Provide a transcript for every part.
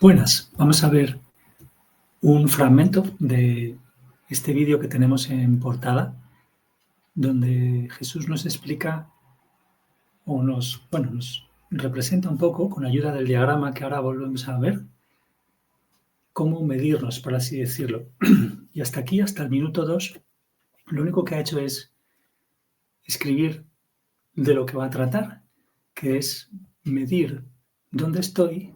Buenas, vamos a ver un fragmento de este vídeo que tenemos en portada, donde Jesús nos explica o nos representa un poco, con ayuda del diagrama que ahora volvemos a ver, cómo medirnos, por así decirlo. Y hasta aquí, hasta el minuto 2, lo único que ha hecho es escribir de lo que va a tratar, que es medir dónde estoy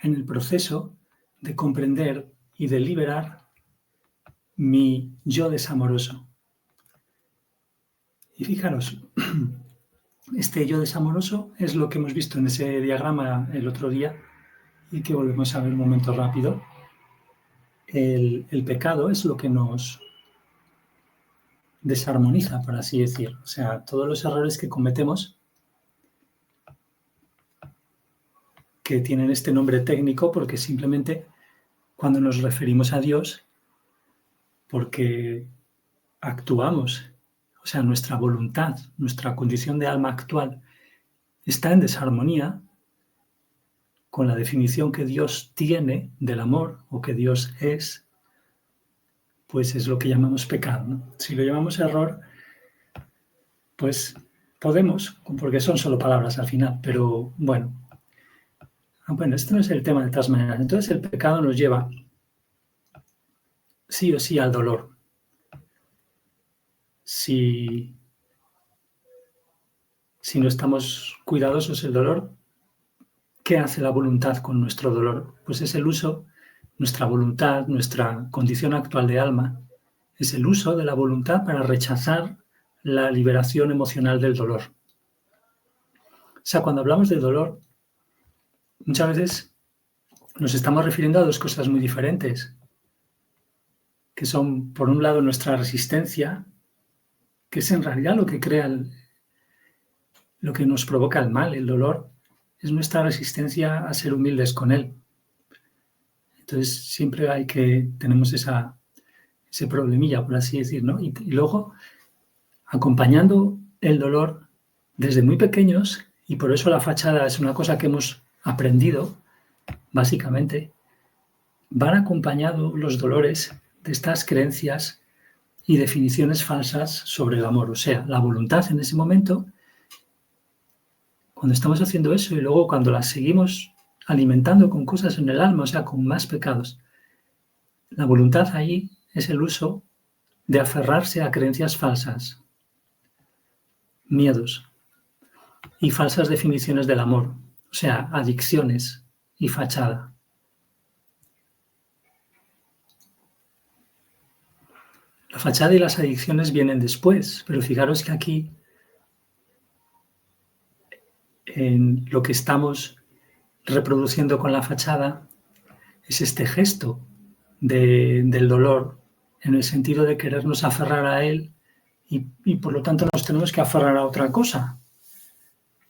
en el proceso de comprender y de liberar mi yo desamoroso. Y fijaros, este yo desamoroso es lo que hemos visto en ese diagrama el otro día y que volvemos a ver un momento rápido. El pecado es lo que nos desarmoniza, por así decir. O sea, todos los errores que cometemos, que tienen este nombre técnico porque simplemente cuando nos referimos a Dios, porque actuamos, o sea, nuestra voluntad, nuestra condición de alma actual está en desarmonía con la definición que Dios tiene del amor o que Dios es, pues es lo que llamamos pecado, ¿no? Si lo llamamos error, pues podemos, porque son solo palabras al final, pero bueno. Bueno, este no es el tema de todas maneras. Entonces el pecado nos lleva sí o sí al dolor. Si no estamos cuidadosos, el dolor, ¿qué hace la voluntad con nuestro dolor? Pues es el uso, nuestra voluntad, nuestra condición actual de alma, es el uso de la voluntad para rechazar la liberación emocional del dolor. O sea, cuando hablamos de dolor, muchas veces nos estamos refiriendo a dos cosas muy diferentes, que son, por un lado, nuestra resistencia, que es en realidad lo que crea, lo que nos provoca el mal, el dolor, es nuestra resistencia a ser humildes con él. Entonces, siempre tenemos ese problemilla, por así decir, ¿no? Y luego, acompañando el dolor desde muy pequeños, y por eso la fachada es una cosa que hemos aprendido, básicamente, van acompañados los dolores de estas creencias y definiciones falsas sobre el amor. O sea, la voluntad en ese momento, cuando estamos haciendo eso y luego cuando la seguimos alimentando con cosas en el alma, o sea, con más pecados, la voluntad ahí es el uso de aferrarse a creencias falsas, miedos y falsas definiciones del amor, o sea, adicciones y fachada. La fachada y las adicciones vienen después, pero fijaros que aquí en lo que estamos reproduciendo con la fachada es este gesto del dolor, en el sentido de querernos aferrar a él y por lo tanto nos tenemos que aferrar a otra cosa,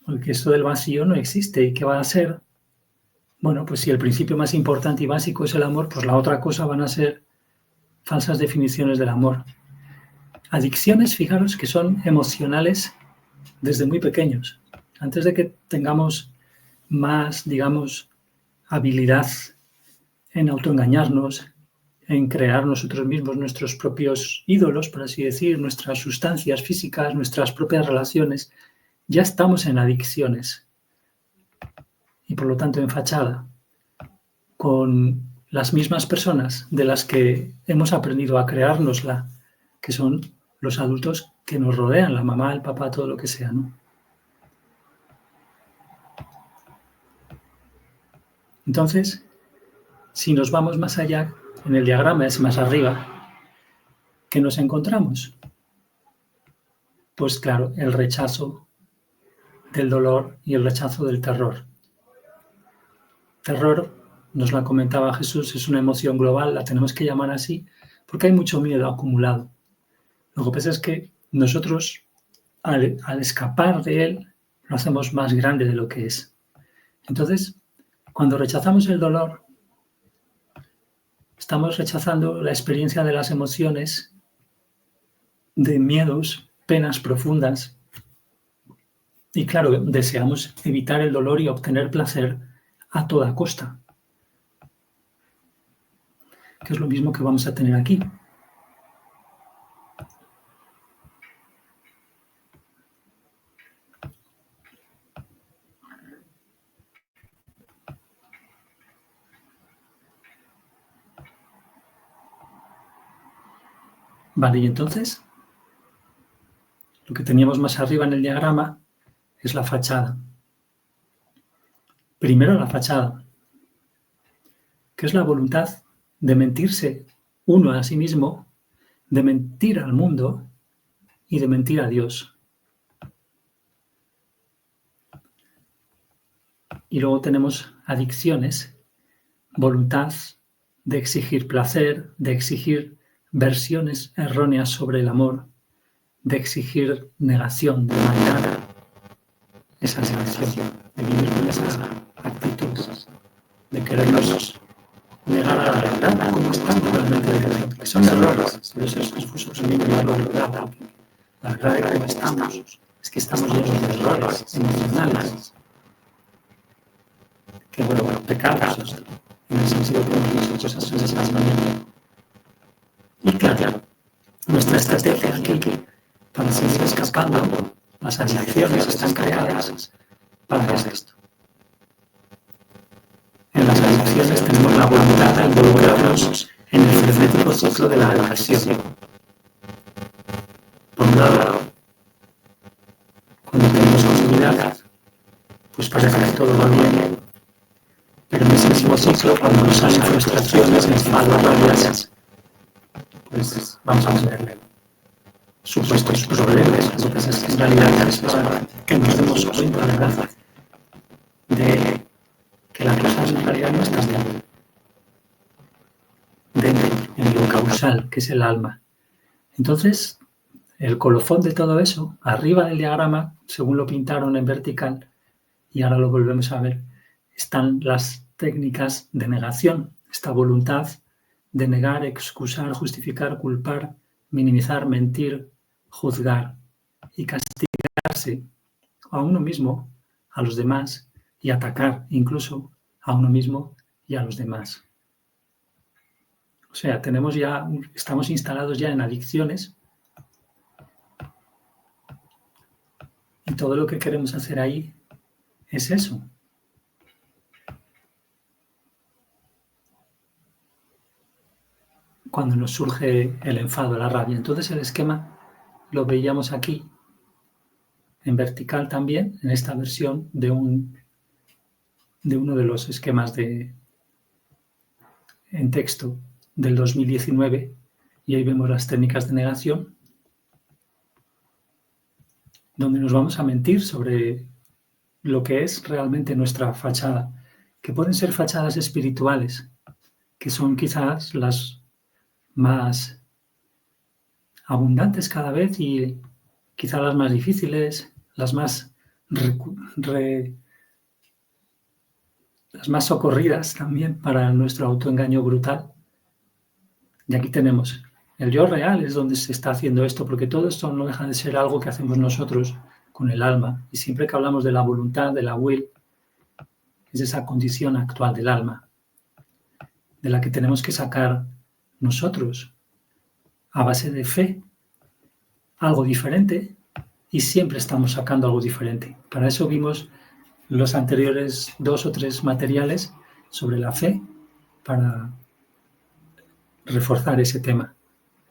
porque esto del vacío no existe. ¿Y qué va a ser? Bueno, pues si el principio más importante y básico es el amor, pues la otra cosa van a ser falsas definiciones del amor. Adicciones, fijaros, que son emocionales desde muy pequeños. Antes de que tengamos más, digamos, habilidad en autoengañarnos, en crear nosotros mismos nuestros propios ídolos, por así decir, nuestras sustancias físicas, nuestras propias relaciones, ya estamos en adicciones y por lo tanto en fachada, con las mismas personas de las que hemos aprendido a creárnosla, que son los adultos que nos rodean, la mamá, el papá, todo lo que sea, ¿no? Entonces, si nos vamos más allá, en el diagrama es más arriba, ¿qué nos encontramos? Pues claro, el rechazo del dolor y el rechazo del terror. Terror, nos la comentaba Jesús, es una emoción global, la tenemos que llamar así, porque hay mucho miedo acumulado. Lo que pasa es que nosotros, al escapar de él, lo hacemos más grande de lo que es. Entonces, cuando rechazamos el dolor, estamos rechazando la experiencia de las emociones, de miedos, penas profundas. Y claro, deseamos evitar el dolor y obtener placer a toda costa. que es lo mismo que vamos a tener aquí. Vale, y entonces, lo que teníamos más arriba en el diagrama es la fachada. Primero la fachada, que es la voluntad de mentirse uno a sí mismo, de mentir al mundo y de mentir a Dios. Y luego tenemos adicciones, voluntad de exigir placer, de exigir versiones erróneas sobre el amor, de exigir negación, de marcar esa negación, de vivir con esas actitudes, de querernos negar a la verdad como están totalmente de verdad, que son errores, por eso es confuso también llamarlo verdad, porque la verdad de cómo estamos es que estamos llenos de errores emocionales, que bueno, pecados, en el sentido que hemos dicho cosas de esa manera. Y claro, nuestra estrategia aquí para seguir escapando, las adicciones están creadas para esto. En las adicciones tenemos la voluntad de involucrarnos en el frenético ciclo de la adicción. Por un lado, cuando tenemos continuidad, pues parece que todo va bien, pero en ese mismo ciclo, cuando nos salen frustraciones, enfados, rabias, pues vamos a tener supuestos problemas. Lo que pasa es que en realidad es para que nos demos cuenta, ¿verdad?, de que las cosas en realidad no están dentro, en lo causal, que es el alma. Entonces, el colofón de todo eso, arriba del diagrama, según lo pintaron en vertical, y ahora lo volvemos a ver, están las técnicas de negación, esta voluntad de negar, excusar, justificar, culpar, minimizar, mentir, juzgar y castigarse a uno mismo, a los demás, y atacar incluso a uno mismo y a los demás. O sea, estamos instalados ya en adicciones y todo lo que queremos hacer ahí es eso. Cuando nos surge el enfado, la rabia. Entonces el esquema lo veíamos aquí, en vertical también, en esta versión de uno de los esquemas en texto del 2019, y ahí vemos las técnicas de negación, donde nos vamos a mentir sobre lo que es realmente nuestra fachada, que pueden ser fachadas espirituales, que son quizás las más abundantes cada vez y quizás las más difíciles, las más socorridas también para nuestro autoengaño brutal. Y aquí tenemos el yo real, es donde se está haciendo esto, porque todo esto no deja de ser algo que hacemos nosotros con el alma. Y siempre que hablamos de la voluntad, de la will, es esa condición actual del alma, de la que tenemos que sacar nosotros, a base de fe, algo diferente, y siempre estamos sacando algo diferente. Para eso vimos los anteriores 2 o 3 materiales sobre la fe, para reforzar ese tema.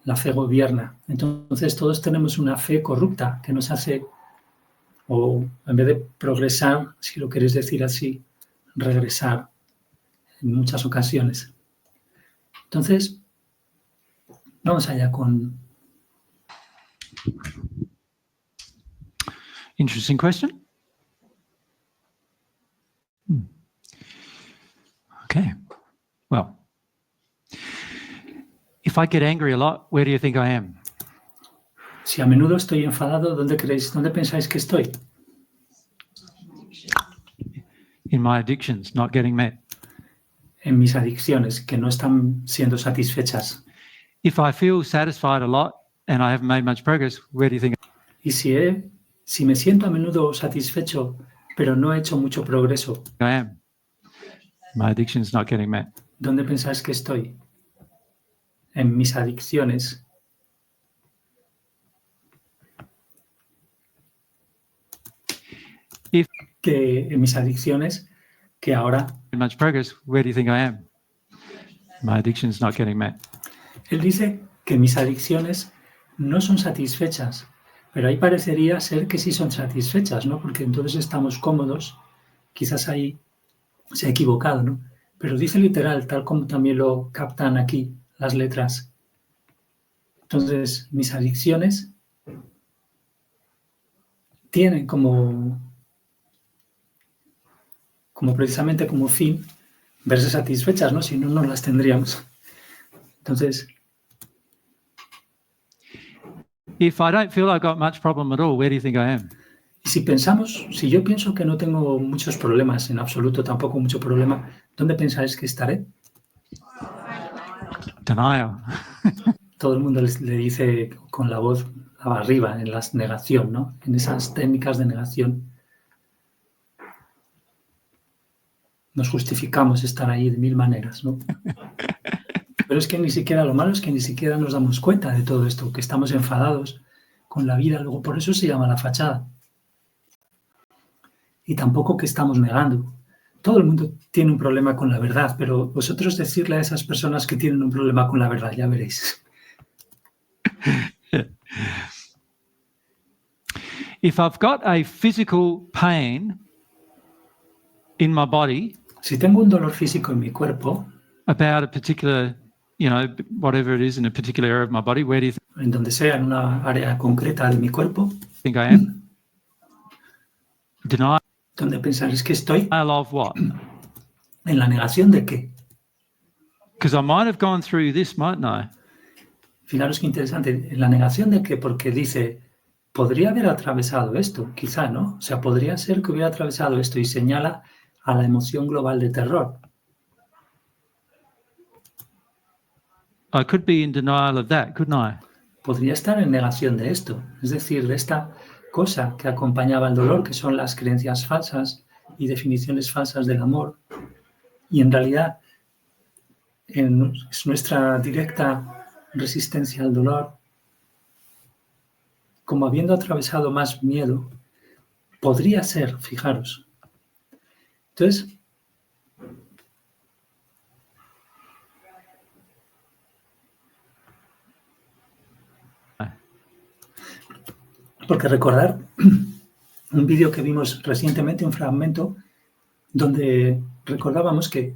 La fe gobierna. Entonces todos tenemos una fe corrupta que nos hace, o en vez de progresar, si lo queréis decir así, regresar en muchas ocasiones. Entonces, vamos allá con... Interesting question. Okay. Well, if I get angry a lot, where do you think I am? Si a menudo estoy enfadado, ¿dónde pensáis que estoy? In my addictions, not getting met. En mis adicciones, que no están siendo satisfechas. If I feel satisfied a lot and I haven't made much progress, where do you think? Y si me siento a menudo satisfecho, pero no he hecho mucho progreso, I am. My addiction's not getting met. ¿dónde pensáis que estoy? en mis adicciones que ahora much progress, where do you think I am? My addiction's not getting met. él dice que mis adicciones no son satisfechas, pero ahí parecería ser que sí son satisfechas, ¿no? Porque entonces estamos cómodos, quizás ahí se ha equivocado, ¿no? Pero dice literal, tal como también lo captan aquí las letras. Entonces, mis adicciones tienen como precisamente como fin verse satisfechas, ¿no? Si no, no las tendríamos. Entonces, if I don't feel I've got much problem at all, where do you think I am? y si yo pienso que no tengo muchos problemas, en absoluto tampoco mucho problema, ¿dónde pensáis que estaré? Denial. Todo el mundo le dice con la voz arriba, en la negación, ¿no? En esas técnicas de negación. Nos justificamos estar ahí de mil maneras, ¿no? Pero es que lo malo es que ni siquiera nos damos cuenta de todo esto, que estamos enfadados con la vida, luego por eso se llama la fachada. Y tampoco que estamos negando. Todo el mundo tiene un problema con la verdad, pero vosotros decirle a esas personas que tienen un problema con la verdad, ya veréis. If I've got a physical pain in my body, si tengo un dolor físico en mi cuerpo, about a particular, whatever it is in a particular area of my body, where do you en donde sea, en una área concreta de mi cuerpo, think I am? Denial. ¿Dónde pensáis que estoy? Denial of what? ¿En la negación de qué? Because I might have gone through this, mightn't I? Fijaros qué interesante. ¿En la negación de qué? Porque dice, podría haber atravesado esto, quizá, ¿no? O sea, podría ser que hubiera atravesado esto y señala a la emoción global de terror. I could be in denial of that, couldn't I? Podría estar en negación de esto, es decir, de esta cosa que acompañaba el dolor, que son las creencias falsas y definiciones falsas del amor. Y en realidad es nuestra directa resistencia al dolor, como habiendo atravesado más miedo, podría ser, fijaros. Entonces, porque recordar un vídeo que vimos recientemente, un fragmento, donde recordábamos que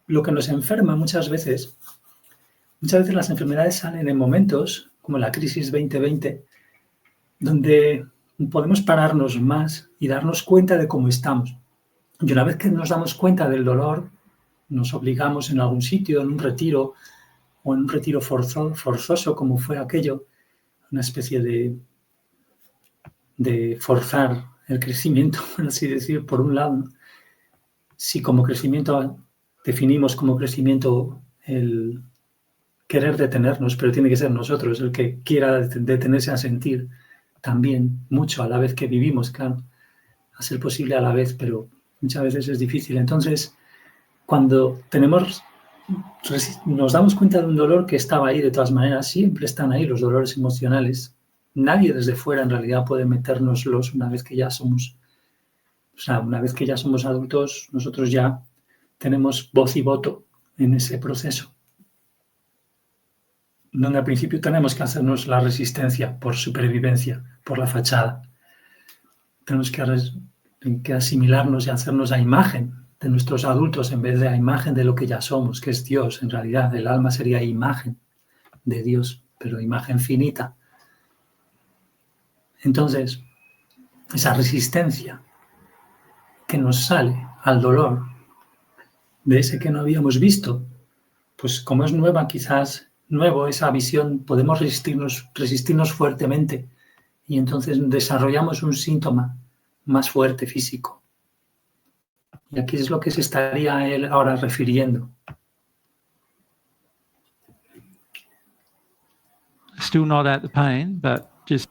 lo que nos enferma muchas veces las enfermedades salen en momentos como la crisis 2020, donde podemos pararnos más y darnos cuenta de cómo estamos. Y una vez que nos damos cuenta del dolor, nos obligamos en algún sitio, en un retiro, o en un retiro forzoso, como fue aquello, una especie de forzar el crecimiento, por así decir, por un lado. Si como crecimiento definimos como crecimiento el querer detenernos, pero tiene que ser nosotros el que quiera detenerse a sentir también mucho a la vez que vivimos, claro, a ser posible a la vez, pero muchas veces es difícil. Entonces, cuando nos damos cuenta de un dolor que estaba ahí de todas maneras, siempre están ahí los dolores emocionales. Nadie desde fuera en realidad puede metérnoslos una vez que ya somos, una vez que ya somos adultos, nosotros ya tenemos voz y voto en ese proceso, donde al principio tenemos que hacernos la resistencia por supervivencia, por la fachada. Tenemos que asimilarnos y hacernos a imagen de nuestros adultos en vez de a imagen de lo que ya somos, que es Dios. En realidad, el alma sería imagen de Dios, pero imagen finita. Entonces, esa resistencia que nos sale al dolor de ese que no habíamos visto, pues como es nueva, quizás nuevo esa visión, podemos resistirnos fuertemente y entonces desarrollamos un síntoma más fuerte físico. Y aquí es lo que se estaría él ahora refiriendo. Still not at the pain, but just...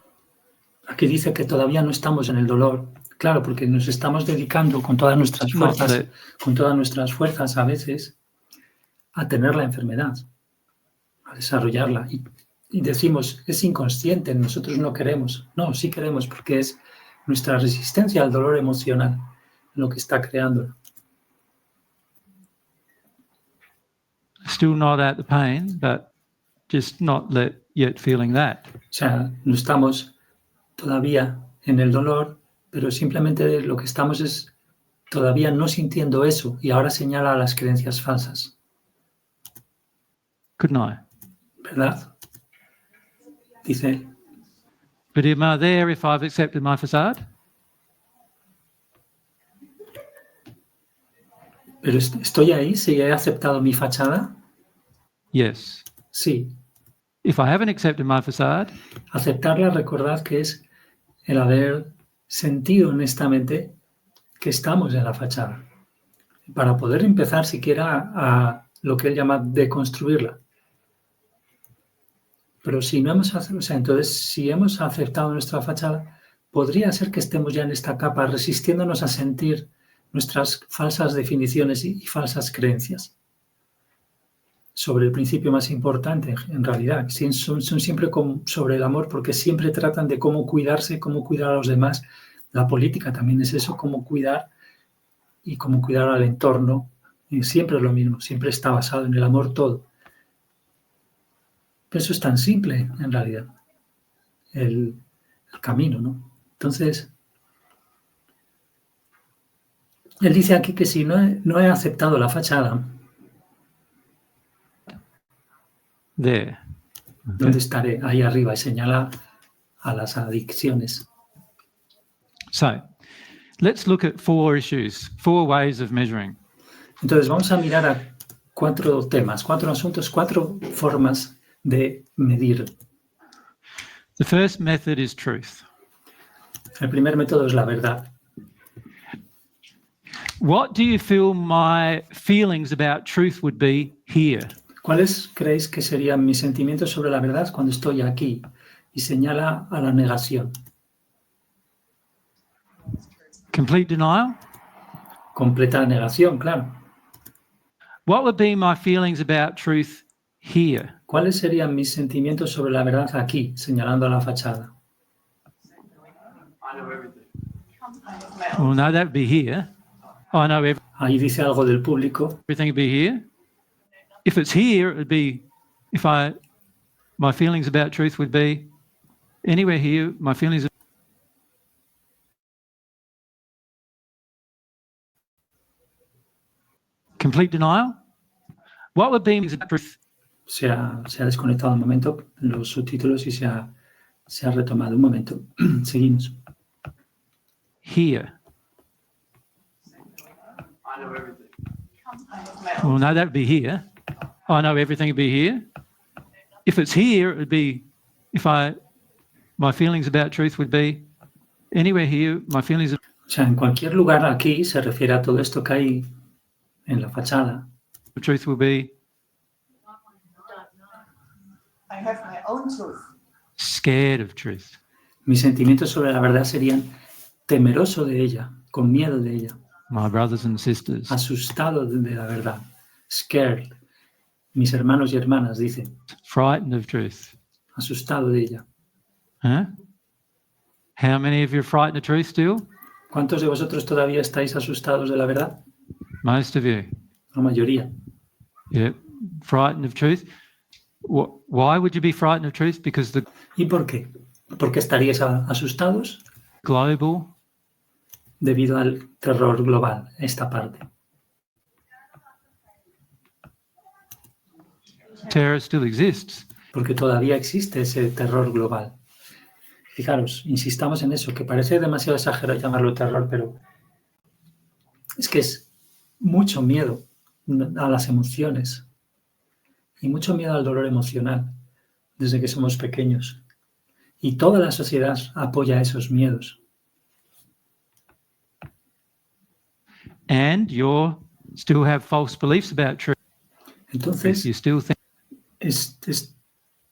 Aquí dice que todavía no estamos en el dolor. Claro, porque nos estamos dedicando con todas nuestras fuerzas a veces a tener la enfermedad, a desarrollarla. Y decimos, es inconsciente, nosotros no queremos. No, sí queremos, porque es nuestra resistencia al dolor emocional lo que está creando. Still not at the pain, but just not yet feeling that. O sea, no estamos todavía en el dolor, pero simplemente lo que estamos es todavía no sintiendo eso, y ahora señala a las creencias falsas. Couldn't I? ¿Verdad? Dice, But am I there if I've accepted my facade? ¿pero estoy ahí si he aceptado mi fachada? Yes. Sí. If I haven't accepted my facade, Aceptarla, recordad que es el haber sentido honestamente que estamos en la fachada, para poder empezar siquiera a lo que él llama deconstruirla. Pero si no hemos aceptado, o sea, entonces si hemos aceptado nuestra fachada, podría ser que estemos ya en esta capa resistiéndonos a sentir nuestras falsas definiciones y falsas creencias sobre el principio más importante, en realidad. Son siempre sobre el amor, porque siempre tratan de cómo cuidarse, cómo cuidar a los demás. La política también es eso, cómo cuidar y cómo cuidar al entorno. Y siempre es lo mismo, siempre está basado en el amor todo. Pero eso es tan simple, en realidad, el camino, ¿no? Entonces, él dice aquí que si no he aceptado la fachada, there. ¿dónde estaré? Ahí arriba, y señala a las adicciones. So, let's look at 4 issues, 4 ways of measuring. Entonces, vamos a mirar a 4 temas, 4 asuntos, 4 formas de medir. The first method is truth. El primer método es la verdad. What do you feel my feelings about truth would be here? ¿Cuáles creéis que serían mis sentimientos sobre la verdad cuando estoy aquí? Y señala a la negación. Complete denial? Completa negación, claro. What would be my feelings about truth here? ¿Cuáles serían mis sentimientos sobre la verdad aquí? Señalando a la fachada. Well, no, that would be here. I know Ahí dice algo del público. everything would be here. If it's here, it would be, my feelings about truth would be anywhere here, my feelings. Complete denial? What would be truth? Se ha desconectado un momento los subtítulos y se ha retomado un momento. Seguimos. Here. Well, no, that would be here. I know everything would be here. If it's here, it would be, my feelings about truth would be anywhere here, my feelings. O sea, en cualquier lugar aquí se refiere a todo esto que hay en la fachada. The truth will be I have my own truth. scared of truth. Mis sentimientos sobre la verdad serían temeroso de ella, con miedo de ella, My brothers and sisters, asustado de la verdad, scared. Mis hermanos y hermanas, dice, frightened of truth. asustado de ella. Huh? How many of you are frightened of truth still? ¿Cuántos de vosotros todavía estáis asustados de la verdad? Most of you. La mayoría. Yeah, frightened of truth. Why would you be frightened of truth? Because the ¿Y por qué? ¿Por qué estaríais asustados? global Debido al terror global, esta parte. terror still exists. Porque todavía existe ese terror global. Fijaros, insistamos en eso, que parece demasiado exagerado llamarlo terror, pero es que es mucho miedo a las emociones y mucho miedo al dolor emocional desde que somos pequeños. Y toda la sociedad apoya esos miedos. And you still have false beliefs about truth. Entonces, You still think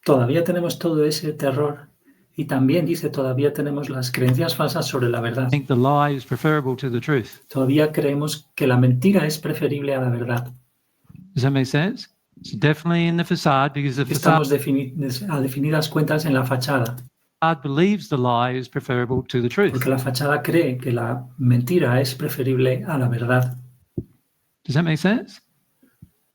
todavía tenemos todo ese terror y también dice, todavía tenemos las creencias falsas sobre la verdad. the lie is preferable to the truth. Todavía creemos que la mentira es preferible a la verdad. Does that make sense? It's definitely in the facade because the Estamos facade a definidas cuentas en la fachada, believes the lie is preferable to the truth. porque la fachada cree que la mentira es preferible a la verdad. Does that make sense?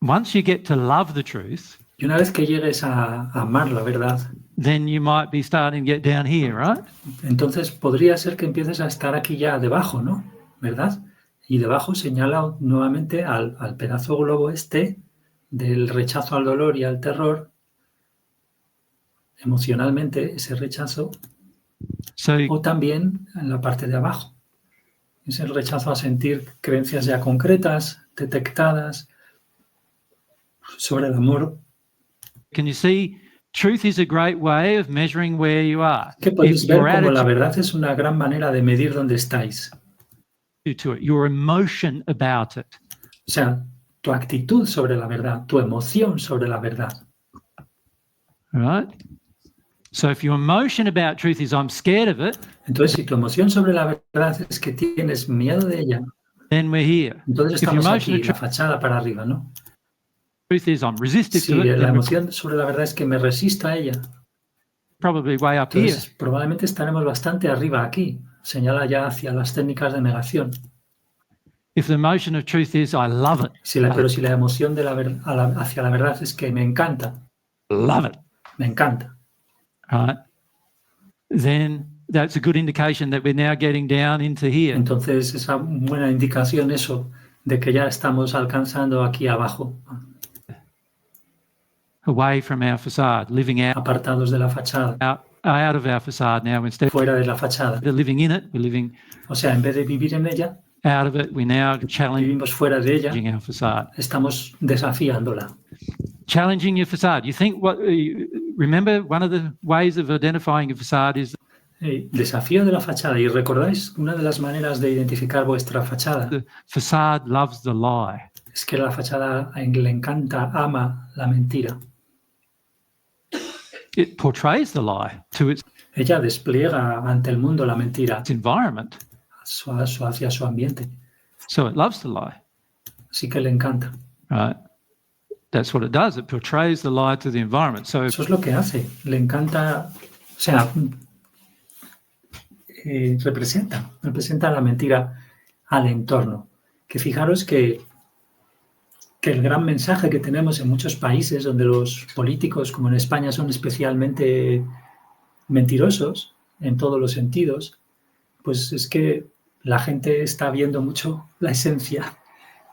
Once you get to love the truth, Y una vez que llegues a amar la verdad, then you might be starting to get down here, right? entonces podría ser que empieces a estar aquí ya debajo, ¿no? ¿Verdad? Y debajo señala nuevamente al pedazo globo este del rechazo al dolor y al terror. Emocionalmente, ese rechazo, So o también en la parte de abajo. Es el rechazo a sentir creencias ya concretas, detectadas, sobre el amor. can you see truth is a great way of measuring where you are. Que podéis If ver your como la attitude verdad es una gran manera de medir dónde estáis. to it, your emotion about it. O sea, tu actitud sobre la verdad, tu emoción sobre la verdad. Right? So if your emotion about truth is I'm scared of it, Entonces, si tu emoción sobre la verdad es que tienes miedo de ella, then we're here. entonces If your estamos emotion aquí, of la fachada para arriba, ¿no? truth is I'm resistive Si to it, la then we're emoción sobre la verdad es que me resisto a ella, probably way up here. entonces probablemente estaremos bastante arriba aquí. Señala ya hacia las técnicas de negación. If the emotion of truth is I love it, Pero si la emoción de hacia la verdad es que me encanta, me encanta, right? Then that's a good indication that we're now getting down into here. entonces es una buena indicación eso de que ya estamos alcanzando aquí abajo, Away from our facade, living apartados de la fachada, out of our facade now. Instead fuera de la fachada. of living in it, we're living O sea, en vez de vivir en ella, out of it. We're now challenging vivimos fuera de ella, our facade. estamos desafiándola. Challenging your facade. You think remember one of the ways of identifying a facade is Desafío de la fachada. Y recordáis, una de las maneras de identificar vuestra fachada the facade loves the lie. es que la fachada le encanta, ama la mentira. It portrays the lie to its Ella despliega ante el mundo la mentira environment. hacia su ambiente. So it loves the lie, Así que le encanta. right? That's what it does. It portrays the lie to the environment. So Eso es lo que hace. Le encanta, o sea, representa la mentira al entorno. Que fijaros que el gran mensaje que tenemos en muchos países donde los políticos, como en España, son especialmente mentirosos en todos los sentidos, pues es que la gente está viendo mucho la esencia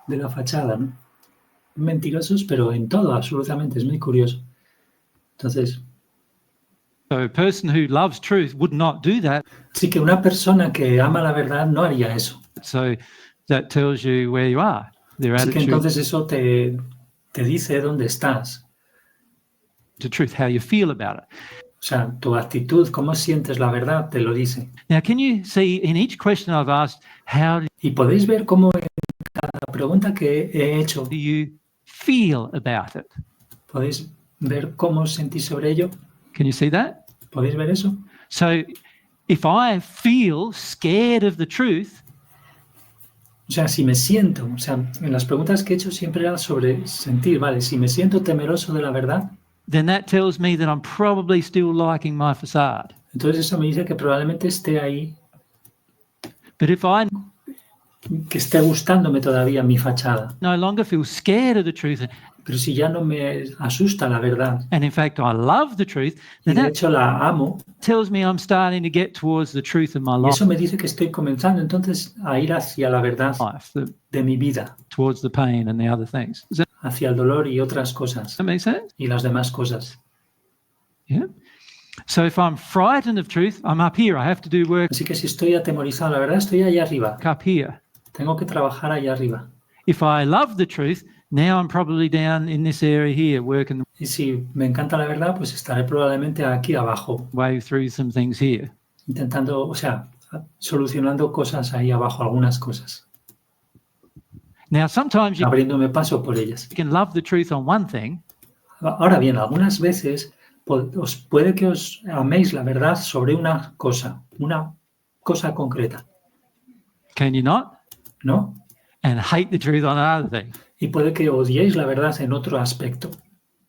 de la fachada, ¿no? Mentirosos, pero en todo, absolutamente, es muy curioso. Entonces, a person who loves truth would not do that. sí que una persona que ama la verdad no haría eso. So that tells you where you are. Their Así que attitude entonces eso te dice dónde estás. to truth, how you feel about it. O sea, tu actitud, cómo sientes la verdad, te lo dice. Now, can you see in each question I've asked, how Y podéis ver cómo en cada pregunta que he hecho, do you feel about it? podéis ver cómo os sentís sobre ello. Can you see that? ¿Podéis ver eso? So if I feel scared of the truth, O sea, si me siento, o sea, en las preguntas que he hecho siempre era sobre sentir, ¿vale? Si me siento temeroso de la verdad, then that tells me that I'm probably still liking my facade. entonces eso me dice que probablemente esté ahí, But if I que esté gustándome todavía mi fachada. no longer feel scared of the truth, Pero si ya no me asusta la verdad, and in fact I love the truth, y then de that hecho la amo, tells me I'm starting to get towards the truth of my y life, eso me dice que estoy comenzando entonces a ir hacia la verdad de mi vida, towards the pain and the other things. Does hacia el dolor y otras cosas, that make sense? y las demás cosas. Yeah. So if I'm frightened of truth, I'm up here. I have to do work Así que si estoy atemorizado, la verdad estoy allá arriba, up here. tengo que trabajar allá arriba. If I love the truth, now I'm probably down in this area here, working Y si me encanta la verdad, pues estaré probablemente aquí abajo, the way through some things here. intentando, o sea, solucionando cosas ahí abajo, algunas cosas, Now, sometimes you abriéndome paso por ellas. can love the truth on one thing, Ahora bien, algunas veces puede que os améis la verdad sobre una cosa concreta, can you not? ¿no? And hate the truth on another thing. Y puede que odiéis la verdad en otro aspecto.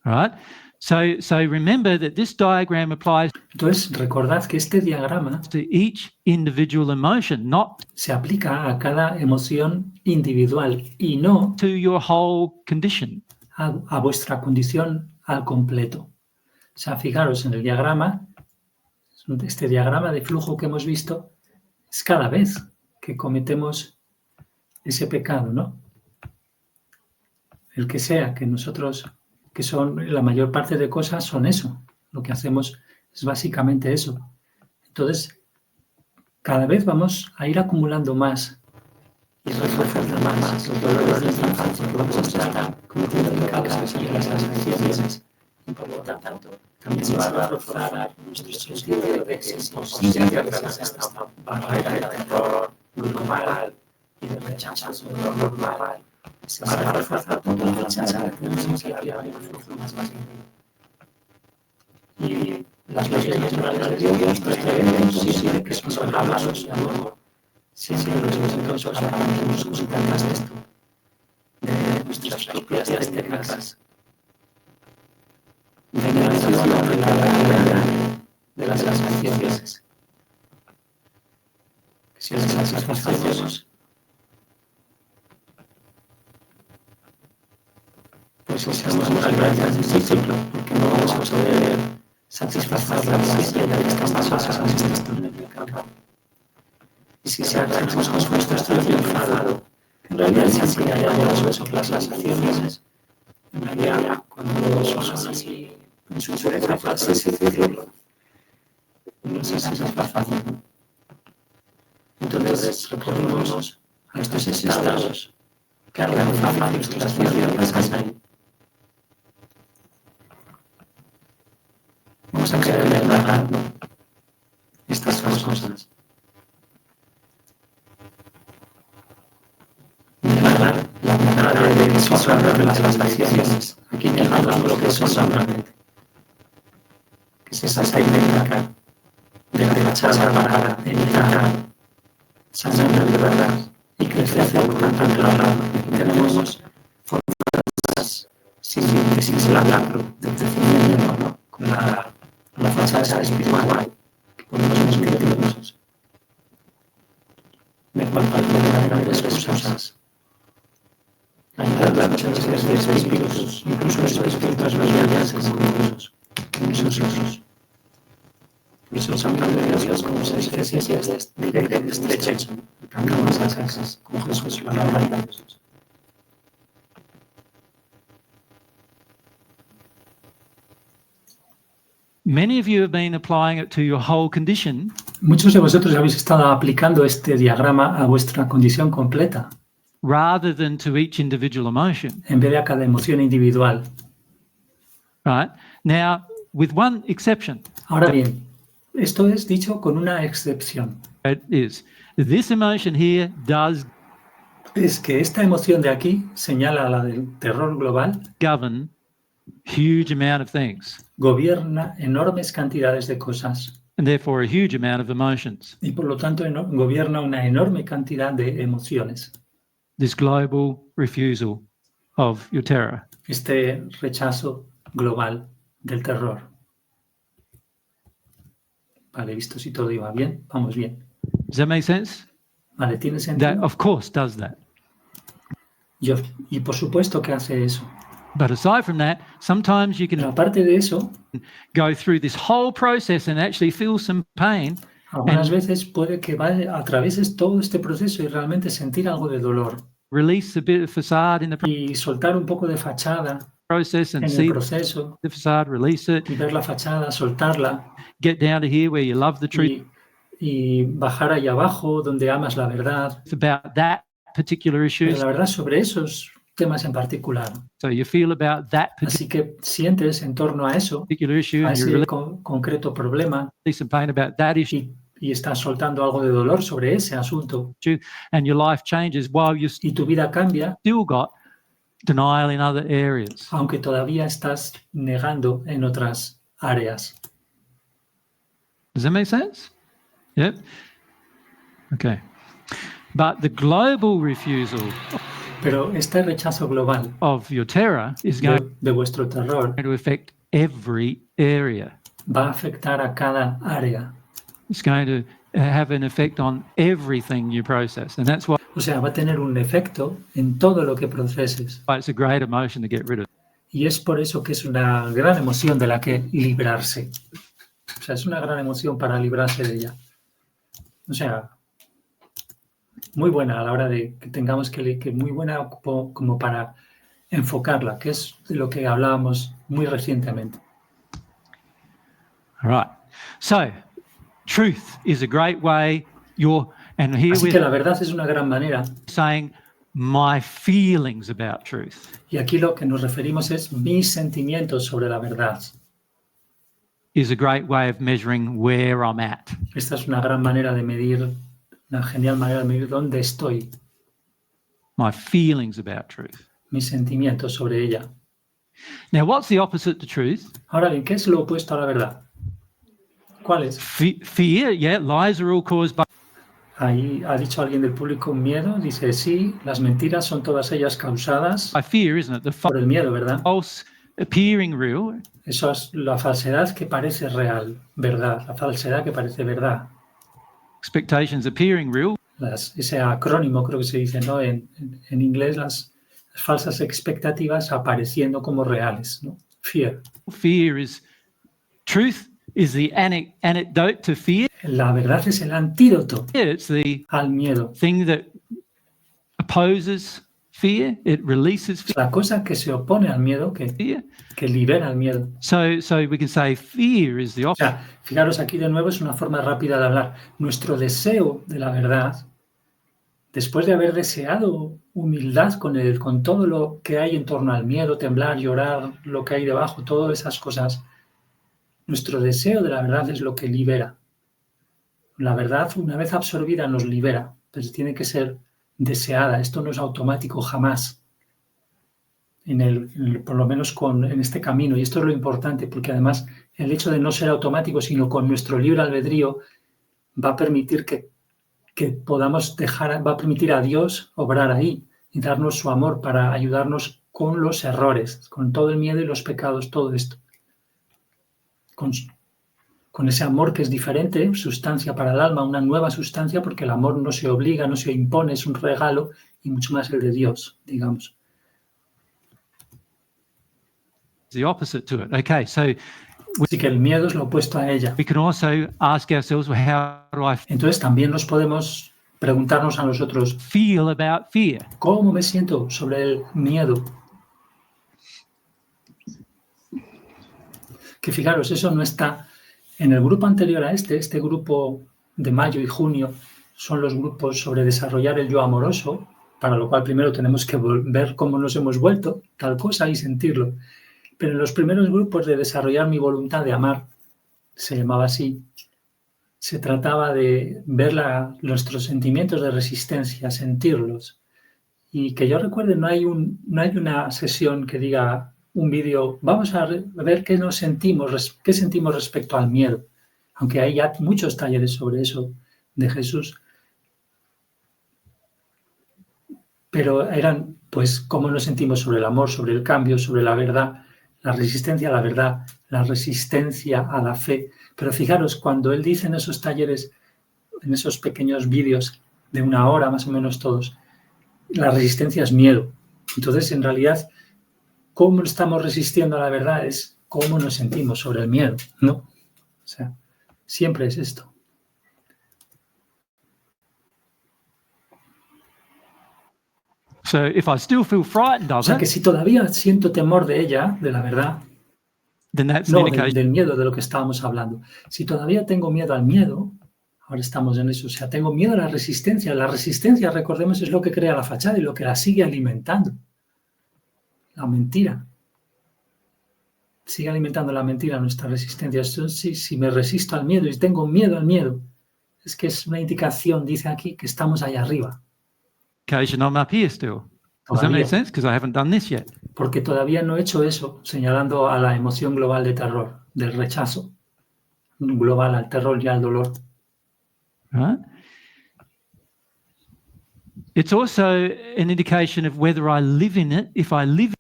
Right? So remember that this diagram applies Entonces, recordad que este diagrama to each individual emotion, not se aplica a cada emoción individual y no to your whole condition. a vuestra condición al completo. O sea, fijaros en el diagrama, este diagrama de flujo que hemos visto, es cada vez que cometemos ese pecado, ¿no? El que sea, que nosotros, que son la mayor parte de cosas, son eso. Lo que hacemos es básicamente eso. Entonces, cada vez vamos a ir acumulando más y reforzando más los dolores de la infancia que vamos a estar cometiendo pecados y las acciones. Y por lo tanto, también se va a reforzar nuestro sentido de éxito posible gracias a esta barrera de terror global y de rechazo normal. Se va a reforzar toda la fachada que tenemos que había un flujo más básico. Y las leyes morales de Dios nos traen posible que son hablados de amor. Siempre los nosotros hablamos cositas de esto, de nuestras propias técnicas, de negación de la realidad de las acciones. Si las satisfacemos, pues usamos moralidad del ciclo, porque no vamos a poder satisfacer la necesidad de estas cosas que están en el pecado. Y si se hacemos con nuestro estudio enfadado, en realidad siempre hay algo sobre las acciones, en realidad cuando somos así, en su cerebro fácil decirlo, no se satisface. Entonces recurrimos a estos estados que harán fácil nuestras acciones ahí. Vamos a querer negar estas dos cosas. Negar la manera de sombra de las acciones. Aquí negamos lo que son solamente. Que es esa técnica de rechazar para evitar sanar de verdad y crecer por tanto en la rama. Tenemos formas sin hablarlo de crecimiento, ¿no? Con la fachada espiritual que podemos transmitirnos. Me falta de grandes cosas. Ayudar a muchas veces de espíritus, incluso los espíritus brillantes como nosotros. Y esos amigos de Dios, como se dice, es de estrecha. Cambiamos las casas, como Jesús lo llama. Many of you have been applying it to your whole condition. Muchos de vosotros habéis estado aplicando este diagrama a vuestra condición completa, rather than to each individual emotion. en vez de a cada emoción individual. Right? Now, with one exception. Ahora bien, esto es dicho con una excepción. It is. This emotion here does Es que esta emoción de aquí señala la del terror global, govern huge amount of things, gobierna enormes cantidades de cosas and therefore a huge amount of emotions. y por lo tanto gobierna una enorme cantidad de emociones. This global refusal of your terror. Este rechazo global del terror. Vale, visto si todo iba bien, vamos bien. Does that make sense? Vale, ¿tiene That, sentido? of course, does that. Y por supuesto que hace eso. But aside from that, sometimes you Pero can aparte de eso, go through this whole process and actually feel some pain. algunas veces puede que atravieses todo este proceso y realmente sentir algo de dolor Release a bit of facade in the y soltar un poco de fachada process and en el see proceso the facade, release it, y ver la fachada, soltarla get down to here where you love the truth. y bajar ahí abajo donde amas la verdad. About that particular issue. Pero la verdad sobre esos temas en particular. So you feel about that Así que sientes en torno a eso, particular issue a and you ese release concreto problema some pain about that issue y estás soltando algo de dolor sobre ese asunto and your life changes while you y tu vida cambia, still got denial in other areas. aunque todavía estás negando en otras áreas. Does that make sense? Yep. Okay. But the global refusal Pero este rechazo global of your terror is going de vuestro terror to affect every area. va a afectar a cada área. It's going to have an effect on everything you process. And that's why O sea, va a tener un efecto en todo lo que proceses. it's a great emotion to get rid of. Y es por eso que es una gran emoción de la que librarse. O sea, es una gran emoción para librarse de ella. O sea, muy buena a la hora de que tengamos que muy buena como para enfocarla, que es de lo que hablábamos muy recientemente. All right. So, truth is a great way. And here Así que we're la verdad es una gran manera. saying my feelings about truth Y aquí lo que nos referimos es mis sentimientos sobre la verdad. is a great way of measuring where I'm at. Esta es una gran manera de medir, una genial manera de medir dónde estoy, My feelings about truth. mis sentimientos sobre ella. Now, what's the opposite to truth? Ahora bien, ¿qué es lo opuesto a la verdad? ¿Cuál es? Fear. Yeah, lies are all caused by Ahí ha dicho alguien del público miedo. Dice, sí, las mentiras son todas ellas causadas fear, isn't it? The por el miedo, ¿verdad? false appearing real. Eso es la falsedad que parece real, verdad. La falsedad que parece verdad. Expectations appearing real. Ese acrónimo creo que se dice, ¿no? En inglés, las falsas expectativas apareciendo como reales, ¿no? Fear. Fear is truth is the antidote to fear. La verdad es el antídoto It's the al miedo. thing that opposes fear. It releases Es la cosa que se opone al miedo, que fear. libera el miedo. So we can say fear is the O opposite. sea, fijaros, aquí de nuevo es una forma rápida de hablar. Nuestro deseo de la verdad, después de haber deseado humildad con todo lo que hay en torno al miedo, temblar, llorar, lo que hay debajo, todas esas cosas, nuestro deseo de la verdad es lo que libera. La verdad, una vez absorbida, nos libera, pero tiene que ser deseada. Esto no es automático jamás, por lo menos en este camino. Y esto es lo importante, porque además el hecho de no ser automático, sino con nuestro libre albedrío, va a permitir que podamos va a permitir a Dios obrar ahí y darnos su amor para ayudarnos con los errores, con todo el miedo y los pecados, todo esto. Con ese amor que es diferente, sustancia para el alma, una nueva sustancia, porque el amor no se obliga, no se impone, es un regalo, y mucho más el de Dios, digamos. The opposite to it. Okay, so Así que el miedo es lo opuesto a ella. we can also ask ourselves, well, how do I Entonces también nos podemos preguntarnos a nosotros, feel about fear? ¿cómo me siento sobre el miedo? Que fijaros, eso no está en el grupo anterior a este grupo de mayo y junio, son los grupos sobre desarrollar el yo amoroso, para lo cual primero tenemos que ver cómo nos hemos vuelto, tal cosa, y sentirlo. Pero en los primeros grupos de desarrollar mi voluntad de amar, se llamaba así, se trataba de ver nuestros sentimientos de resistencia, sentirlos. Y que yo recuerde, no hay una sesión que diga un vídeo, vamos a ver qué sentimos respecto al miedo. Aunque hay ya muchos talleres sobre eso de Jesús. Pero eran, pues, cómo nos sentimos sobre el amor, sobre el cambio, sobre la verdad, la resistencia a la verdad, la resistencia a la fe. Pero fijaros, cuando él dice en esos talleres, en esos pequeños vídeos de 1 hora más o menos todos, la resistencia es miedo. Entonces, en realidad, cómo estamos resistiendo a la verdad es cómo nos sentimos sobre el miedo, ¿no? O sea, siempre es esto. So if I still feel frightened O of sea, que it, si todavía siento temor de ella, de la verdad, then that's an no indication del miedo de lo que estábamos hablando. Si todavía tengo miedo al miedo, ahora estamos en eso, o sea, tengo miedo a la resistencia. La resistencia, recordemos, es lo que crea la fachada y lo que la sigue alimentando. La mentira. Sigue alimentando la mentira nuestra resistencia. Si me resisto al miedo y tengo miedo al miedo, es que es una indicación, dice aquí, que estamos ahí arriba. I'm up here still. Does that Todavía. make sense? Because I haven't done this yet. Porque todavía no he hecho eso, señalando a la emoción global de terror, del rechazo global al terror y al dolor. Right? It's also an indication of whether I live in it. If I live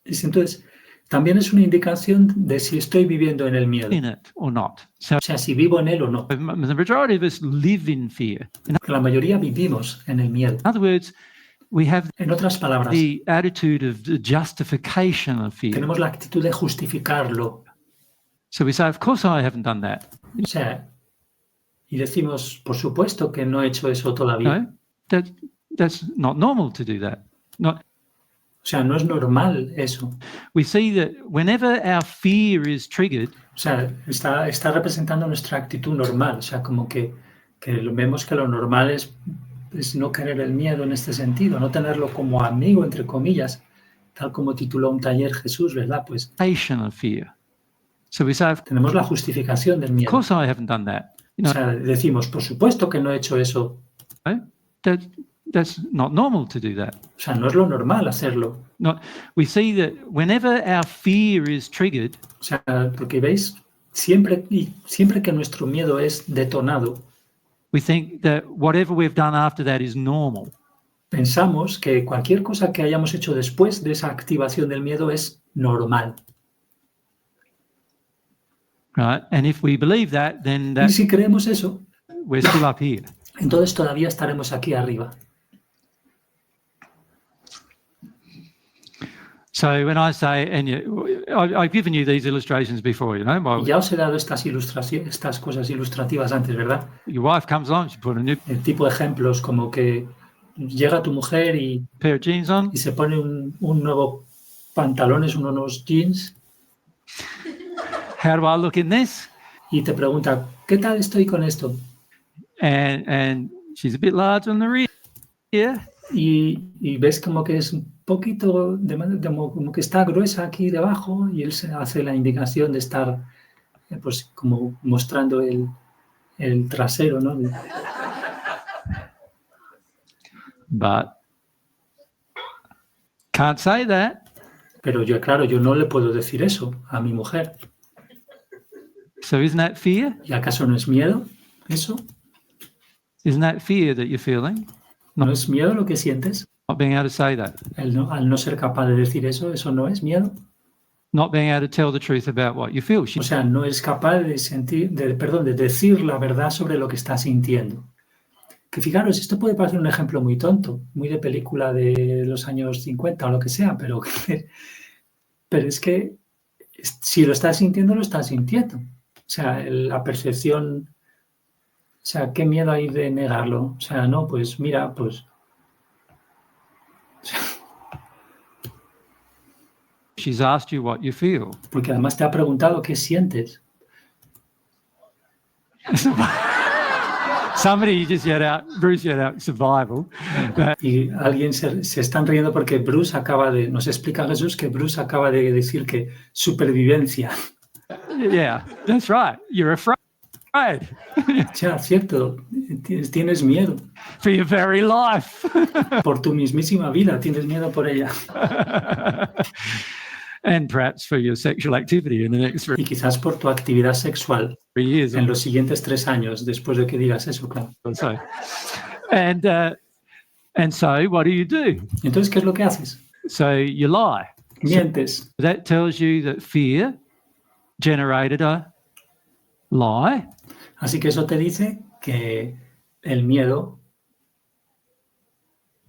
Entonces, también es una indicación de si estoy viviendo en el miedo, in it or not. So o sea, si vivo en él o no. the majority of us live in fear. In La mayoría vivimos en el miedo. other words, we have En otras palabras, the attitude of the justification of fear. tenemos la actitud de justificarlo. So we say, of course I haven't done that. O sea, y decimos, por supuesto que no he hecho eso todavía. No, that's not normal to do that. Not. O sea, no es normal eso. We see that whenever our fear is triggered, O sea, está representando nuestra actitud normal. O sea, como que vemos que lo normal es no querer el miedo en este sentido, no tenerlo como amigo, entre comillas, tal como tituló un taller Jesús, ¿verdad? Pues justification of fear. So we say, of tenemos la justificación del miedo. course I haven't done that. You O know, sea, decimos, por supuesto que no he hecho eso. that's not normal to do that. O sea, no es lo normal hacerlo. We see that whenever our fear is triggered, O sea, porque veis, siempre que nuestro miedo es detonado, we think that whatever we've done after that is normal. pensamos que cualquier cosa que hayamos hecho después de esa activación del miedo es normal. Right? And if we believe that, then Y si creemos eso, we're still up here. entonces todavía estaremos aquí arriba. So when I say, and I've given you these illustrations before, you know, Y ya os he dado estas cosas ilustrativas antes, ¿verdad? your wife comes along, she put a new El tipo de ejemplos como que llega tu mujer y pair of jeans on, se pone un nuevo pantalones, unos nuevos jeans, how do I look in this? y te pregunta, ¿qué tal estoy con esto? And she's a bit large on the rear. Yeah. Y ves como que es un poquito, como que está gruesa aquí debajo, y él se hace la indicación de estar pues como mostrando el trasero, ¿no? But can't say that. Pero yo, claro, yo no le puedo decir eso a mi mujer. So isn't that fear? ¿Y acaso no es miedo eso? Isn't that fear that you're feeling? ¿No es miedo lo que sientes? Not being able to say that. Al no ser capaz de decir eso, ¿eso no es miedo? Not being able to tell the truth about what you feel. O sea, no eres capaz de decir la verdad sobre lo que estás sintiendo. Que fijaros, esto puede parecer un ejemplo muy tonto, muy de película de los años 50 o lo que sea, pero es que si lo estás sintiendo, lo estás sintiendo. O sea, la percepción, o sea, ¿qué miedo hay de negarlo? O sea, no, pues mira, pues... She's asked you what you feel. Porque además te ha preguntado qué sientes. Somebody just yelled out, Bruce yelled out, survival. Y alguien se están riendo porque Bruce nos explica Jesús que Bruce acaba de decir que supervivencia. Yeah, that's right. You're afraid Ya, cierto, tienes miedo for your very life. por tu mismísima vida, tienes miedo por ella. And perhaps for your sexual activity in the next Y quizás por tu actividad sexual 3 years. en los siguientes 3 años, después de que digas eso, claro. So, and so what do you do? Entonces, ¿qué es lo que haces? So you lie. Mientes. That tells you that fear generated a lie. Así que eso te dice que el miedo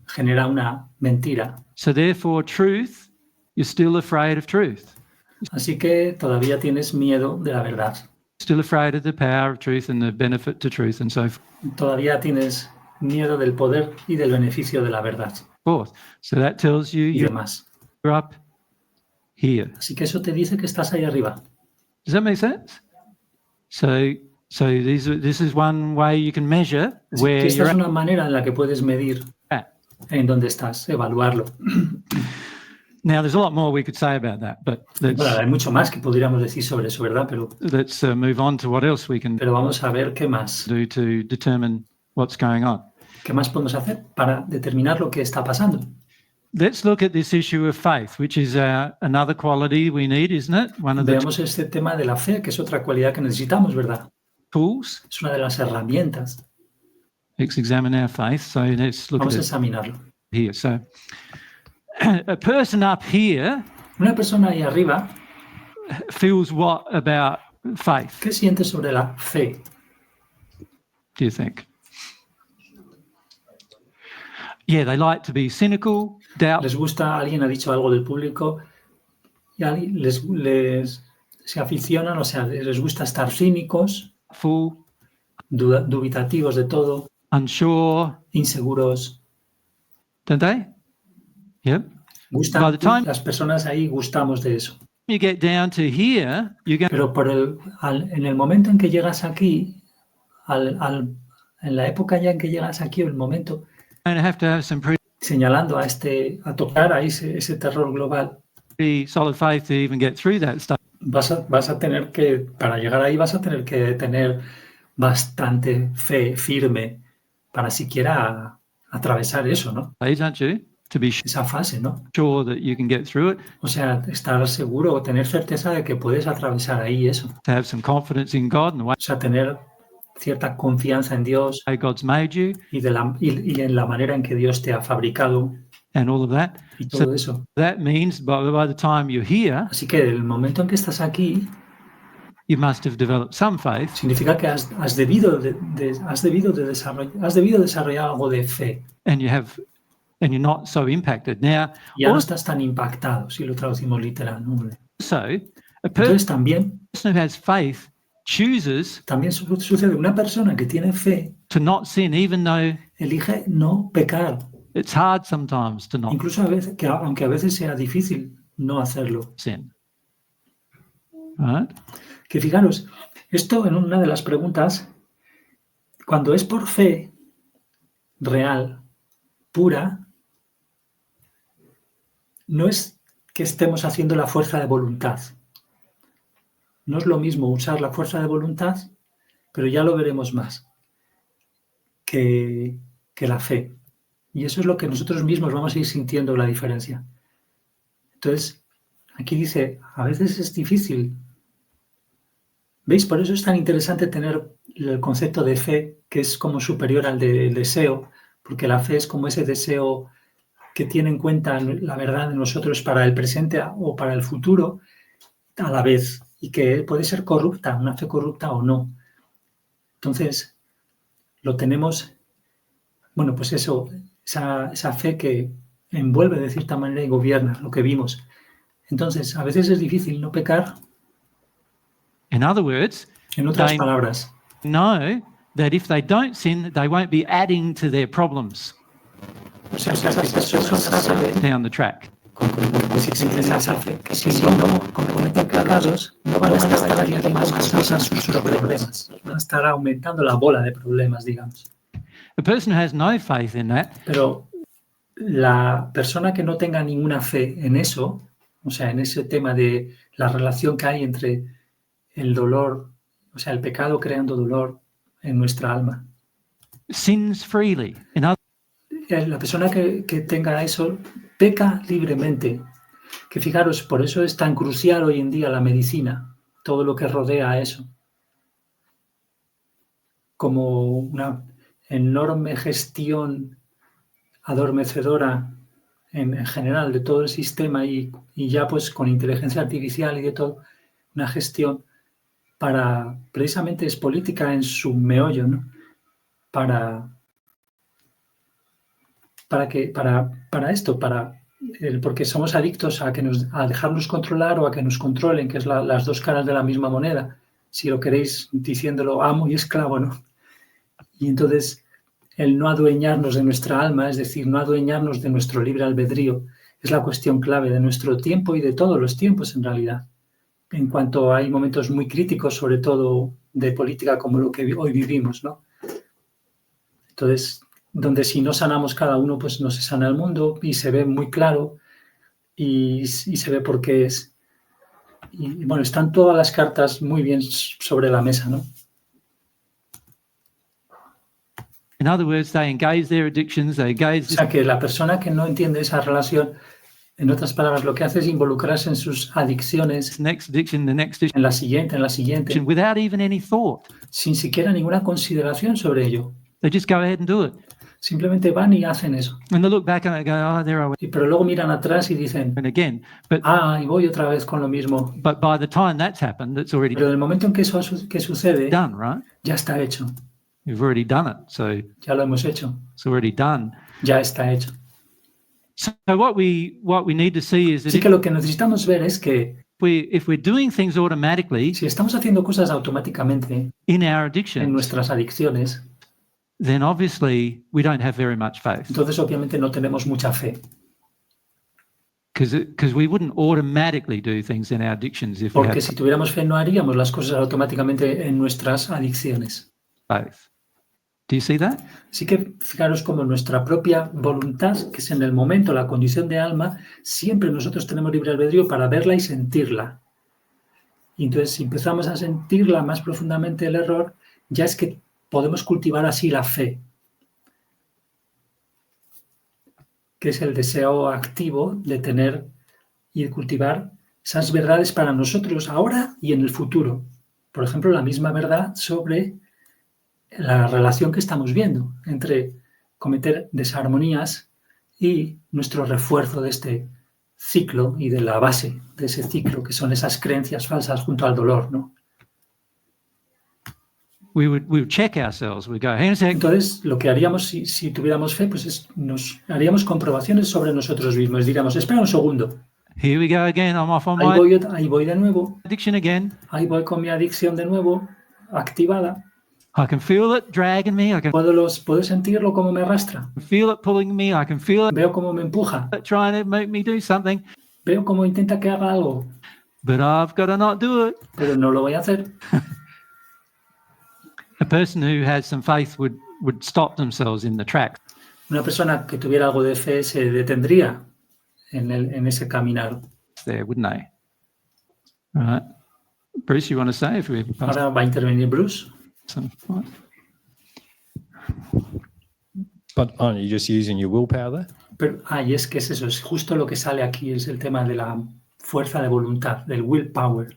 genera una mentira. So therefore, truth, you're still afraid of truth. Así que todavía tienes miedo de la verdad. Still afraid of the power of truth and the benefit to truth and so Todavía tienes miedo del poder y del beneficio de la verdad forth. So that tells you y you're demás. up here. Así que eso te dice que estás ahí arriba. Does that make sense? So this is one way you can measure Así where que esta you're es una manera en la que puedes medir at. en dónde estás, evaluarlo. Now, there's a lot more we could say about that, but Bueno, hay mucho más que podríamos decir sobre eso, ¿verdad? let's move on to what else we can Pero vamos a ver qué más. do to determine what's going on. ¿Qué más podemos hacer para determinar lo que está pasando? Let's look at this issue of faith, which is another quality we need, isn't it? One of the Veamos este tema de la fe, que es otra cualidad que necesitamos, ¿verdad? tools. Es una de las herramientas. Let's examine our faith. So let's look Vamos a at it examinarlo. here. So a person up here Una persona ahí arriba, feels what about faith, ¿qué siente sobre la fe? do you think? Yeah, they like to be cynical, doubt, ¿Les gusta? Alguien ha dicho algo del público y se aficionan, o sea, les gusta estar cínicos, full, dubitativos de todo, unsure, inseguros. don't they? Yep. By the time Las personas ahí gustamos de eso. you get down to here, you're going Pero en el momento en que llegas aquí, en la época ya en que llegas aquí, el momento, to have some señalando a tocar a ese terror global, pretty solid faith to even get through that stuff. vas a tener que, para llegar ahí, vas a tener que tener bastante fe firme para siquiera atravesar eso, ¿no? Don't you? To be Esa fase, ¿no? sure that you can get through it, O sea, estar seguro o tener certeza de que puedes atravesar ahí eso. to have some confidence in God and the way O sea, tener cierta confianza en Dios God's made you y en la manera en que Dios te ha fabricado and all of that. y todo eso. That means by the time you're here, Así que el momento en que estás aquí you must have developed some faith, significa que has debido desarrollar algo de fe. and you're not so impacted. Now, Ya no estás tan impactado, si lo traducimos literal, ¿no? also, a Entonces también person who has faith chooses sucede, una persona que tiene fe to not sin, even though elige no pecar, it's hard sometimes to not incluso a veces, aunque a veces sea difícil no hacerlo. sin. Right? Que fijaros, esto en una de las preguntas, cuando es por fe real, pura, no es que estemos haciendo la fuerza de voluntad. No es lo mismo usar la fuerza de voluntad, pero ya lo veremos más, que la fe. Y eso es lo que nosotros mismos vamos a ir sintiendo la diferencia. Entonces, aquí dice, a veces es difícil. ¿Veis? Por eso es tan interesante tener el concepto de fe, que es como superior al del deseo, porque la fe es como ese deseo que tiene en cuenta la verdad de nosotros para el presente o para el futuro a la vez, y que puede ser corrupta, una fe corrupta o no. Entonces, lo tenemos, bueno, pues eso, esa fe que envuelve de cierta manera y gobierna lo que vimos. Entonces, a veces es difícil no pecar. In other words, En otras palabras, know that if they don't sin, they won't be adding to their problems o sea, que esas personas saben down the track. si tienen esa fe, que si no cometen pecados, no van a estar añadiendo más cosas a sus problemas. Van a estar aumentando la bola de problemas, digamos. A person who has no faith in that Pero la persona que no tenga ninguna fe en eso, o sea, en ese tema de la relación que hay entre el dolor, o sea, el pecado creando dolor en nuestra alma. sins freely. In other La persona que tenga eso peca libremente. Que fijaros, por eso es tan crucial hoy en día la medicina, todo lo que rodea a eso. Como una enorme gestión adormecedora en general de todo el sistema y ya pues con inteligencia artificial y de todo, una gestión para, precisamente es política en su meollo, ¿no? Porque somos adictos a dejarnos controlar o a que nos controlen, que es las dos caras de la misma moneda, si lo queréis diciéndolo amo y esclavo, ¿no? Y entonces el no adueñarnos de nuestra alma, es decir, no adueñarnos de nuestro libre albedrío, es la cuestión clave de nuestro tiempo y de todos los tiempos en realidad. En cuanto hay momentos muy críticos, sobre todo de política como lo que hoy vivimos, ¿no? Entonces, donde si no sanamos cada uno, pues no se sana el mundo y se ve muy claro y se ve por qué es. Y bueno, están todas las cartas muy bien sobre la mesa, ¿no? In other words, they engage their addictions, they engage O sea, que la persona que no entiende esa relación, en otras palabras, lo que hace es involucrarse en sus adicciones, this next addiction, the next addiction, en la siguiente, without even any thought. sin siquiera ninguna consideración sobre ello. They just go ahead and do it. Simplemente van y hacen eso. And they look back and they go, oh, there I went Pero luego miran atrás y dicen, again. But y voy otra vez con lo mismo. by the time that's happened, it's already Pero en el momento en que eso que sucede, done, right? ya está hecho. You've already done it. So Ya lo hemos hecho. it's already done. Ya está hecho. So what we need to see is that Así que lo que necesitamos ver es que if we're doing things automatically si estamos haciendo cosas automáticamente in our en addictions, nuestras adicciones, then obviously we don't have very much faith, entonces obviamente no tenemos mucha fe. because we wouldn't automatically do things in our addictions if we Porque had si tuviéramos fe no haríamos las cosas automáticamente en nuestras adicciones. faith. Do you see that? Así que fijaros como nuestra propia voluntad, que es en el momento la condición de alma, siempre nosotros tenemos libre albedrío para verla y sentirla. Y entonces si empezamos a sentirla más profundamente el error, ya es que podemos cultivar así la fe, que es el deseo activo de tener y de cultivar esas verdades para nosotros ahora y en el futuro. Por ejemplo, la misma verdad sobre la relación que estamos viendo entre cometer desarmonías y nuestro refuerzo de este ciclo y de la base de ese ciclo, que son esas creencias falsas junto al dolor, ¿no? We would check ourselves. We go, hang on a second. Entonces, lo que haríamos si tuviéramos fe, pues es nos haríamos comprobaciones sobre nosotros mismos. Diríamos, espera un segundo, Here we go again. I'm off on my ahí voy de nuevo, addiction again. ahí voy con mi adicción de nuevo, activada. I can feel it dragging me. I can Puedo sentirlo como me arrastra. feel it pulling me. I can feel Veo cómo me empuja. it trying to make me do something, Veo cómo intenta que haga algo, but I've got to not do it. pero no lo voy a hacer. A person who has some faith would stop themselves in the tracks Una persona que tuviera algo de fe se detendría en ese caminar. there, wouldn't they? All right. Bruce, you want to say if we pass Ahora va a intervenir Bruce. some? Right. But aren't you just using your willpower there? Pero, y es que es eso, es justo lo que sale aquí, es el tema de la fuerza de voluntad, del willpower.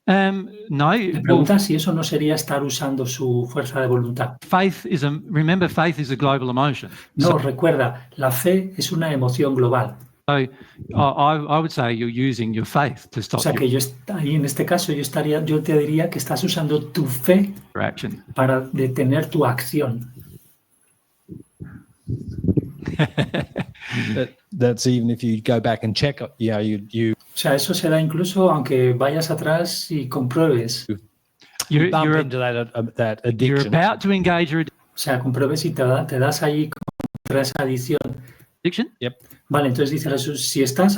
No, Me well, pregunta si eso no sería estar usando su fuerza de voluntad. faith is remember, faith is a global emotion. No, recuerda, la fe es una emoción global. So I would say you're using your faith to O stop sea que ahí en este caso yo te diría que estás usando tu fe your action. para detener tu acción. That's even if you go back and check, you O sea, eso se da incluso aunque vayas atrás y compruebes. You're, bump you're, into that you're addiction. about to engage your O sea, compruebes y te das ahí contra esa adicción. addiction. Vale, entonces dice Jesús, si estás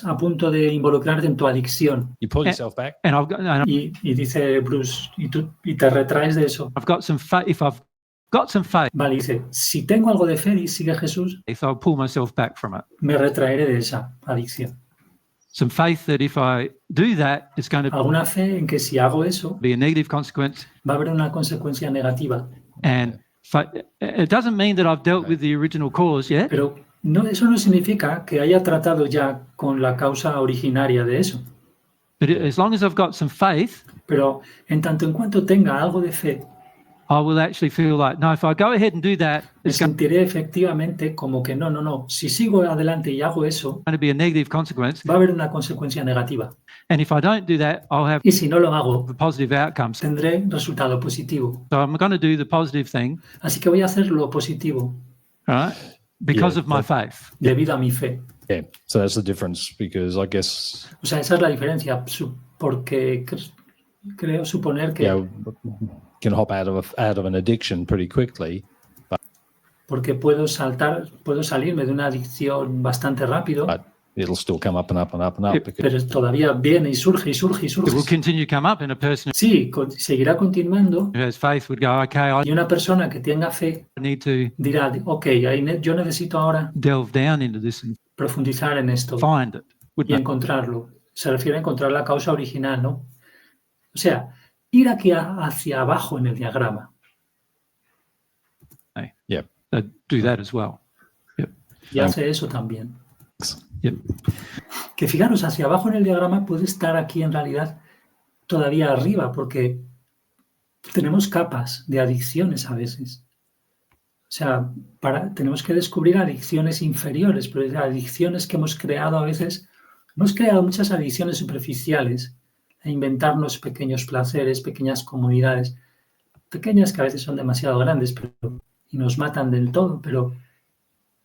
a punto de involucrarte en tu adicción You pull yourself back. And y dice Bruce, y te retraes de eso. I've got some faith. If I've got some faith, Vale, dice, si tengo algo de fe, y sigue Jesús, I'll pull myself back from it. me retraeré de esa adicción. Some faith that if I do that, it's going to Alguna fe en que si hago eso, be a negative consequence. va a haber una consecuencia negativa. And it doesn't mean that I've dealt with the original cause yet. Pero eso no significa que haya tratado ya con la causa originaria de eso. But as long as I've got some faith, Pero en tanto en cuanto tenga algo de fe, I will actually feel like, no, if I go ahead and do that, me it's going sentiré efectivamente como que no. Si sigo adelante y hago eso, to be a negative consequence. va a haber una consecuencia negativa. And if I don't do that, I'll have Y si no lo hago, the positive outcomes. tendré resultado positivo. So I'm going to do the positive thing, Así que voy a hacer lo positivo right? Because Yeah, of my faith. debido a mi fe. Yeah. So that's the difference, because I guess O sea, esa es la diferencia, porque creo suponer que can hop out of an addiction pretty quickly. porque puedo salirme de una adicción bastante rápido, But it'll still come up and up and up and up. Because, pero todavía viene y surge. It will continue to come up in a person Sí, seguirá continuando who has faith would go, okay, I y una persona que tenga fe need to dirá, ok, yo necesito ahora delve down into this and profundizar en esto find it. y Wouldn't it? encontrarlo. Se refiere a encontrar la causa original, ¿no? O sea, ir aquí hacia abajo en el diagrama. yeah. Do that as well. Y hace eso también. Yep. Que fijaros, hacia abajo en el diagrama puede estar aquí en realidad todavía arriba, porque tenemos capas de adicciones a veces. sea, tenemos que descubrir adicciones inferiores, pero adicciones que hemos creado a veces. Hemos creado muchas adicciones superficiales a inventarnos pequeños placeres, pequeñas comodidades, pequeñas que a veces son demasiado grandes y nos matan del todo, pero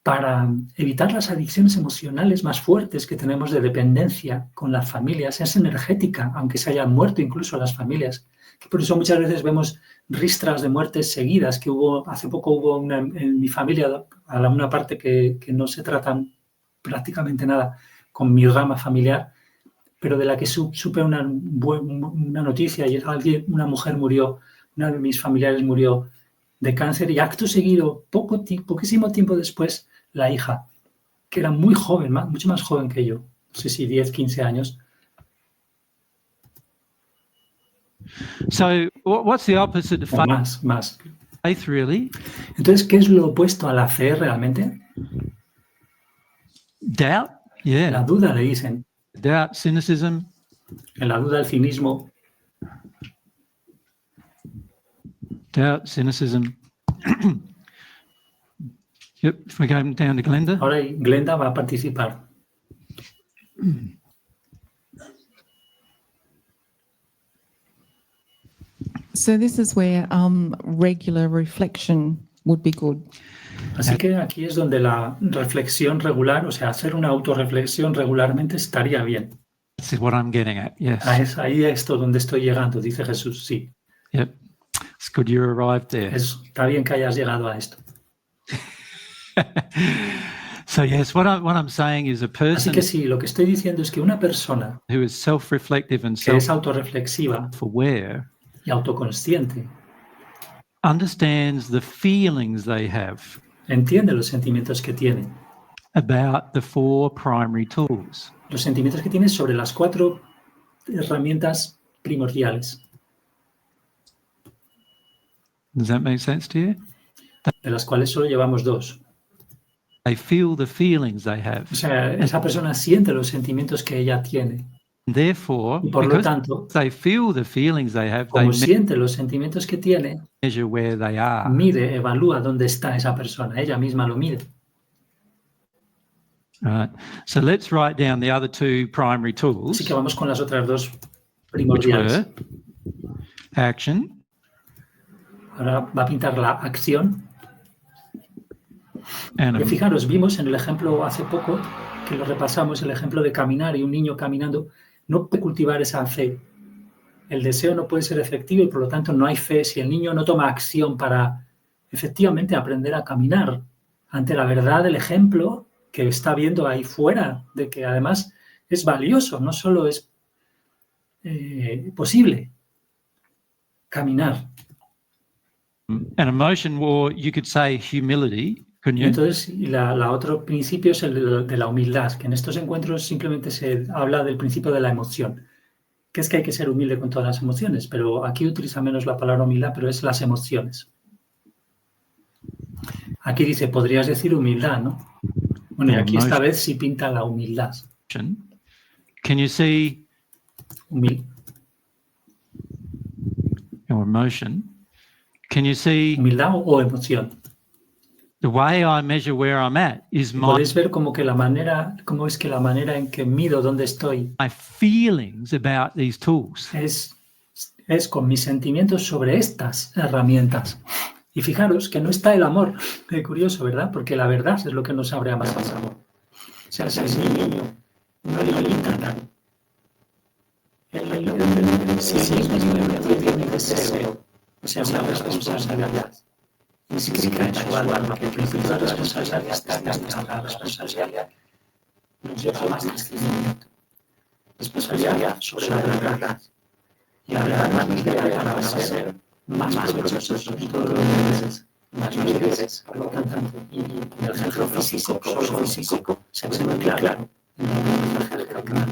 para evitar las adicciones emocionales más fuertes que tenemos de dependencia con las familias, es energética, aunque se hayan muerto incluso las familias. Que por eso muchas veces vemos ristras de muertes seguidas, que hace poco hubo en mi familia, una parte que no se tratan prácticamente nada con mi rama familiar, pero de la que supe una noticia y una mujer murió, una de mis familiares murió de cáncer y acto seguido, poquísimo tiempo después, la hija, que era muy joven, mucho más joven que yo, no sé si 10, 15 años. So what's the opposite of faith? Más. Faith, really? Entonces, ¿qué es lo opuesto a la fe realmente? Doubt? Yeah. La duda, le dicen. Doubt, cynicism. En la duda, el cinismo. Doubt, cynicism. Yep, if we go down to Glenda. Ahora Glenda va a participar. So this is where regular reflection would be good. Así que aquí es donde la reflexión regular, o sea, hacer una autorreflexión regularmente estaría bien. This is what I'm getting at, yes. Ahí es esto donde estoy llegando, dice Jesús, sí. Yep, it's good you arrived there. Está bien que hayas llegado a esto. So yes, what I'm saying is a Así person que sí, lo que estoy diciendo es que una persona who is self-reflective and que es autorreflexiva self-aware y autoconsciente understands the feelings they have entiende los sentimientos que tiene. about the 4 primary tools. Los sentimientos que tiene sobre las 4 herramientas primordiales. Does that make sense to you? De las cuales solo llevamos 2. They feel the feelings they have. O sea, esa persona siente los sentimientos que ella tiene. Therefore, Y por lo because tanto, they feel the feelings they have, they como siente los sentimientos que tiene, measure where they are. mide, evalúa dónde está esa persona. Ella misma lo mide. Right. So let's write down the other 2 primary tools, Así que vamos con las otras 2 which primordiales. were action Ahora va a pintar la acción. and Que fijaros, vimos en el ejemplo hace poco, que lo repasamos, el ejemplo de caminar y un niño caminando, no puede cultivar esa fe. El deseo no puede ser efectivo y por lo tanto no hay fe si el niño no toma acción para efectivamente aprender a caminar ante la verdad del ejemplo que está viendo ahí fuera, de que además es valioso, no solo es posible caminar. an emotion, or you could say humility, couldn't Y you? entonces, la otro principio es el de la humildad, que en estos encuentros simplemente se habla del principio de la emoción, que es que hay que ser humilde con todas las emociones, pero aquí utiliza menos la palabra humildad, pero es las emociones. Aquí dice, podrías decir humildad, ¿no? Bueno, y aquí esta vez sí pinta la humildad. Can you see your emotion? Can you see Humildad o emoción. the way I measure where I'm at is my Podéis ver cómo es que la manera en que mido dónde estoy feelings about these tools. es con mis sentimientos sobre estas herramientas. Y fijaros que no está el amor. Qué curioso, ¿verdad? Porque la verdad es lo que nos abre a más amor. O sea, si es mi niño, no le limita. Si es mi niño, tiene deseo. O sea, una responsabilidad. Y si significa en su alma que el principio de responsabilidad está en la responsabilidad. Nos lleva más discernimiento. Responsabilidad sobre la verdad. Y la verdad nos lleva a ser más provechosos en todos los niveles, más libres, por lo tanto, y el ejemplo físico se ve muy claro en el mensaje de Calcán.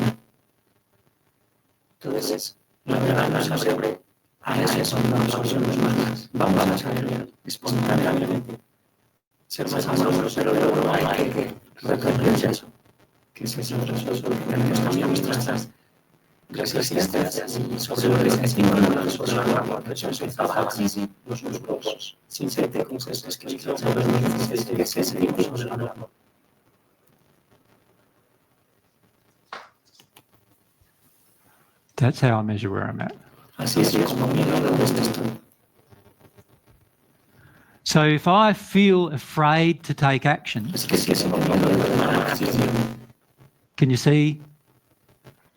Entonces, la verdad nos abre a eso, nos más. Vamos a saber espontáneamente ser más amorosos, pero luego hay que reprender eso, que es eso, que tenemos también resistencias y sobre lo que se estimula sobre la norma que se utilizaba los músculos sintéticos que se sobre la norma. That's how I measure where I'm at. Así es como mido dónde estoy. So if I feel afraid to take action, Es que si es como mido de tomar acción, can you see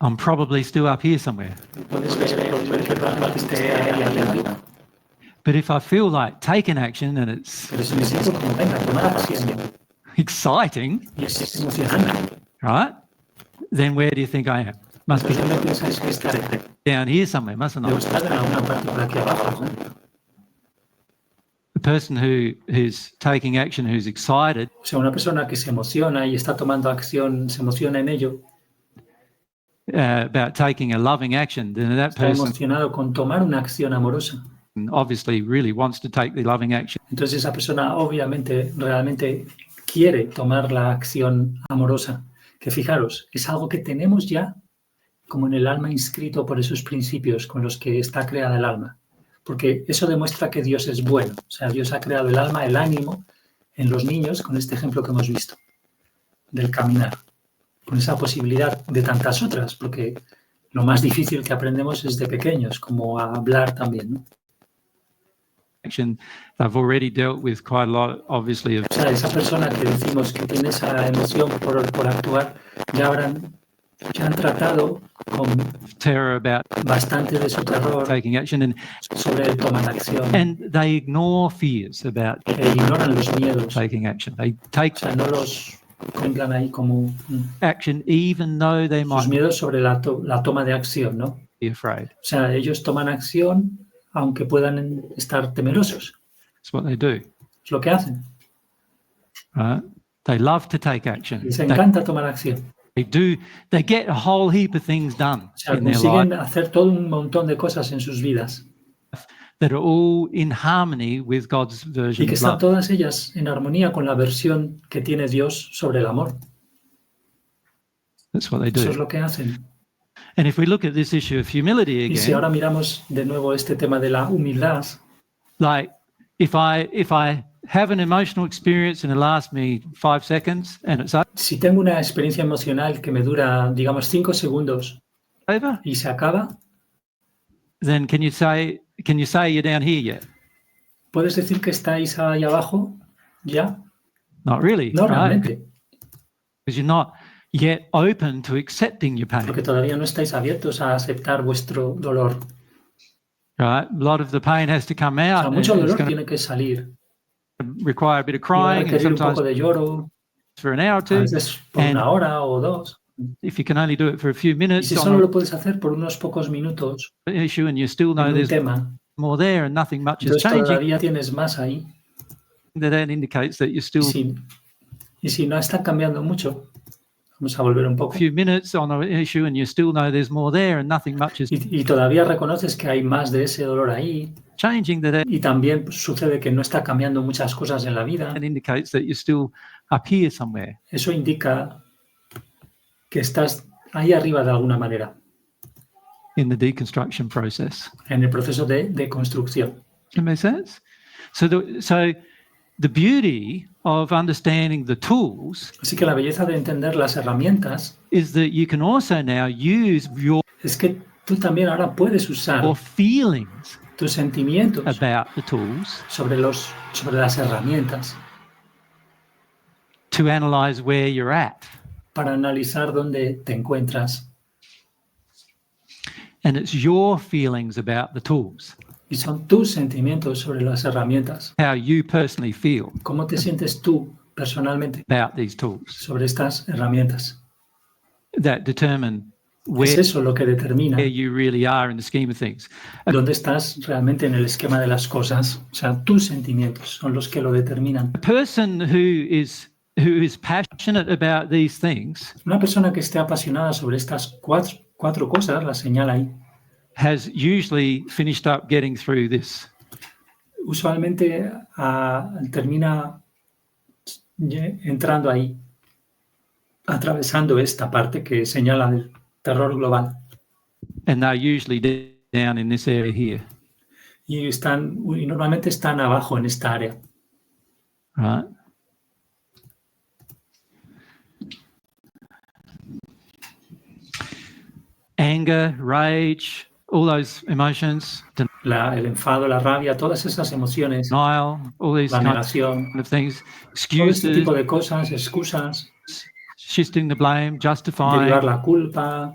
I'm probably still up here somewhere? puedes ver que probablemente esté ahí arriba. But if I feel like taking action and it's Pero si me siento como venga, tomar acción exciting, y es emocionante, right? Then where do you think I am? Must be entonces no piensas que estaré. down here somewhere, mustn't Debo I? estar en alguna parte por aquí abajo, ¿no? The person who's taking action, who's excited, O sea, una persona que se emociona y está tomando acción, se emociona en ello, about taking a loving action, then that está person emocionado con tomar una acción amorosa. obviously really wants to take the loving action. Entonces esa persona obviamente, realmente quiere tomar la acción amorosa. Que fijaros, es algo que tenemos ya como en el alma inscrito por esos principios con los que está creada el alma. Porque eso demuestra que Dios es bueno. O sea, Dios ha creado el alma, el ánimo en los niños con este ejemplo que hemos visto del caminar. Con esa posibilidad de tantas otras, porque lo más difícil que aprendemos es de pequeños, como a hablar también, ¿no? Action, they've already dealt with quite a lot, obviously, of O sea, esa persona que decimos que tiene esa emoción por actuar, ya han tratado con terror about bastante de su terror taking action, sobre el tomar acción and they ignore fears about e ignoran los miedos. taking action. They O take sea, no los contemplan ahí como action even though they sus might miedos sobre la toma de acción, ¿no? be afraid. O sea, ellos toman acción aunque puedan estar temerosos. That's what they do, Es lo que hacen. right? They love to take action. Les encanta tomar acción. They get a whole heap of things done O sea, in their consiguen life hacer todo un montón de cosas en sus vidas that are all in harmony with God's y version que of están love. todas ellas en armonía con la versión que tiene Dios sobre el amor. That's what they Eso es do. lo que hacen. And if we look at this issue of humility Y si again, ahora miramos de nuevo este tema de la humildad, like if I have an emotional experience and it lasts me 5 seconds and it's si tengo una experiencia emocional que me dura, digamos, 5 segundos over, y se acaba, then can you say you're down here yet? ¿puedes decir que estáis ahí abajo ya? Not really, No, right? realmente, Because you're not yet open to accepting your pain. porque todavía no estáis abiertos a aceptar vuestro dolor. Right? A lot of the pain has to come O sea, out. And mucho it's dolor going tiene que salir. to require a bit of Y va a crying and requerir un sometimes poco de lloro, for an hour or a two. veces por And una hora o dos. if you can only do it for a few Y minutes si solo on lo puedes hacer por unos pocos minutos an issue and you still know en un there's tema, more there and nothing much is entonces changing, todavía tienes más ahí. that indicates that you're still Y si no está cambiando mucho, vamos a volver un a poco. few minutes on an issue and you still know there's more there and nothing much is Y todavía reconoces que hay más de ese dolor ahí. changing, that Y también pues, sucede que no está cambiando muchas cosas en la vida. indicates that you're still up here somewhere. Eso indica que estás ahí arriba de alguna manera, In the deconstruction process. en el proceso de construcción. Does that make sense? So the beauty of understanding the tools Así que la belleza de entender las herramientas is that you can also now use your es que tú también ahora puedes usar feelings tus sentimientos about the tools sobre las herramientas to analyze where you're at. para analizar dónde te encuentras. And it's your feelings about the tools, Y son tus sentimientos sobre las herramientas. how you personally feel ¿Cómo te sientes tú personalmente about these tools, sobre estas herramientas? that determine Es where eso lo que determina you really are in the scheme of things. dónde estás realmente en el esquema de las cosas. O sea, tus sentimientos son los que lo determinan. A person who is passionate about these things Una persona que esté apasionada sobre estas cuatro cosas, la señala ahí, has usually finished up getting through this. usualmente termina entrando ahí, atravesando esta parte que señala el terror global. and they're usually down in this area here, y normalmente están abajo en esta área. right? Anger, rage, all those emotions, El enfado, la rabia, todas esas emociones, denial, all these la kinds negación, of things, todo este excuses, tipo de cosas, excusas, shifting the blame, justifying, derivar la culpa,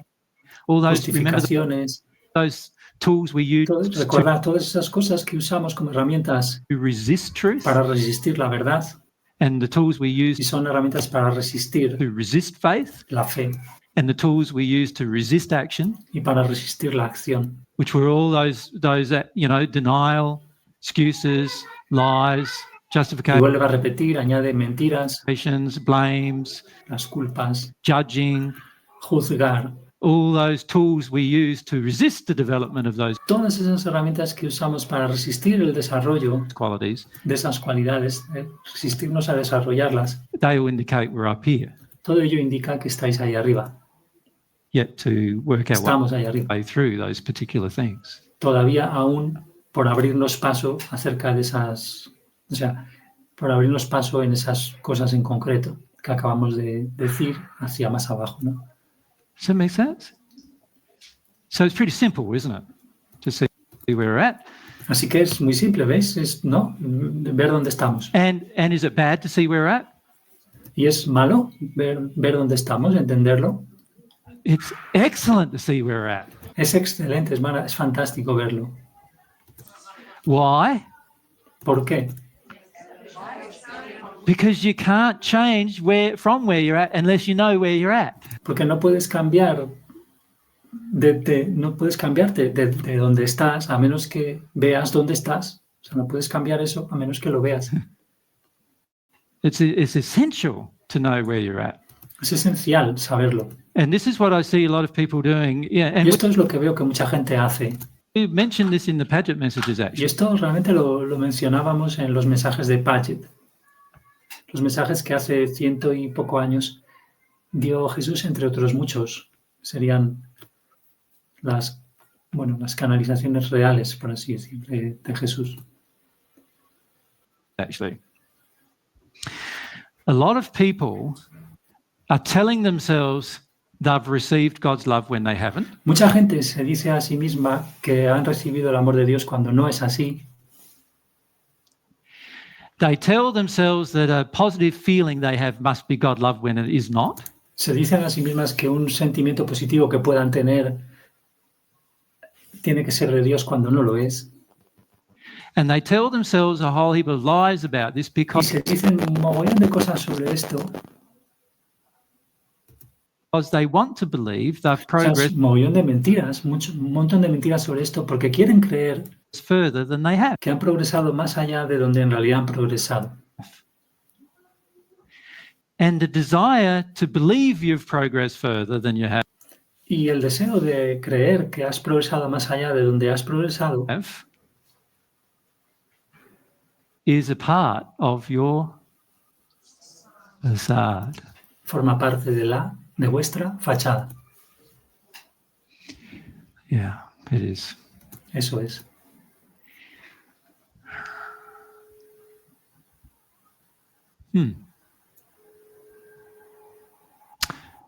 all those, remember justificaciones. those tools we use Recordar todas esas cosas que usamos como herramientas to resist truth, para resistir la verdad and the tools we use y son herramientas para resistir to resist faith, la fe and the tools we use to resist action, y para resistir la acción. which were all those denial, excuses, lies, Y justifications, vuelve a repetir, añade mentiras, blames, las culpas, judging, juzgar. all those tools we use to resist the development of those Todas esas herramientas que usamos para resistir el desarrollo qualities, de esas cualidades, resistirnos a desarrollarlas, they will indicate we're up here, todo ello indica que estáis ahí arriba, yet to work out what estamos ahí arriba. way through those particular things. Todavía aún por abrirnos paso acerca de esas, o sea, por abrirnos paso en esas cosas en concreto que acabamos de decir hacia más abajo, ¿no? Does that make sense? So it's pretty simple, isn't it? To see where we're at. Así que es muy simple, ¿veis? Es, ¿no? Ver dónde estamos. And is it bad to see where we're at? ¿Y es malo ver dónde estamos, entenderlo? It's excellent to see where we're at. Es excelente, es fantástico verlo. Why? ¿Por qué? Because you can't change from where you're at unless you know where you're at. Porque no puedes cambiar no puedes cambiarte de donde estás a menos que veas dónde estás. O sea, no puedes cambiar eso a menos que lo veas. It's essential to know where you're at. Es esencial saberlo. And this is what I see a lot of people doing. Yeah, and Y esto es lo que veo que mucha gente hace. we mentioned this in the Paget messages, Y actually. esto realmente lo mencionábamos en los mensajes de Paget. Los mensajes que hace 100 y poco años dio Jesús, entre otros muchos. Serían las canalizaciones reales, por así decir, de Jesús. Actually, a lot of people are telling themselves they've received God's love when they haven't. Mucha gente se dice a sí misma que han recibido el amor de Dios cuando no es así. They tell themselves that a positive feeling they have must be God love when it is not. Se dicen a sí mismas que un sentimiento positivo que puedan tener tiene que ser de Dios cuando no lo es. And they tell themselves a whole heap of lies about this Y because se dicen un mogollón de cosas sobre esto. they want to believe they've O sea, progressed un mogollón de mentiras, un montón de mentiras sobre esto porque quieren creer further than they have. que han progresado más allá de donde en realidad han progresado. And the desire to believe you've progressed further than you Y el deseo de creer que has progresado más allá de donde has progresado have is a part of your facade. forma parte de vuestra fachada. Yeah, it is. Eso es.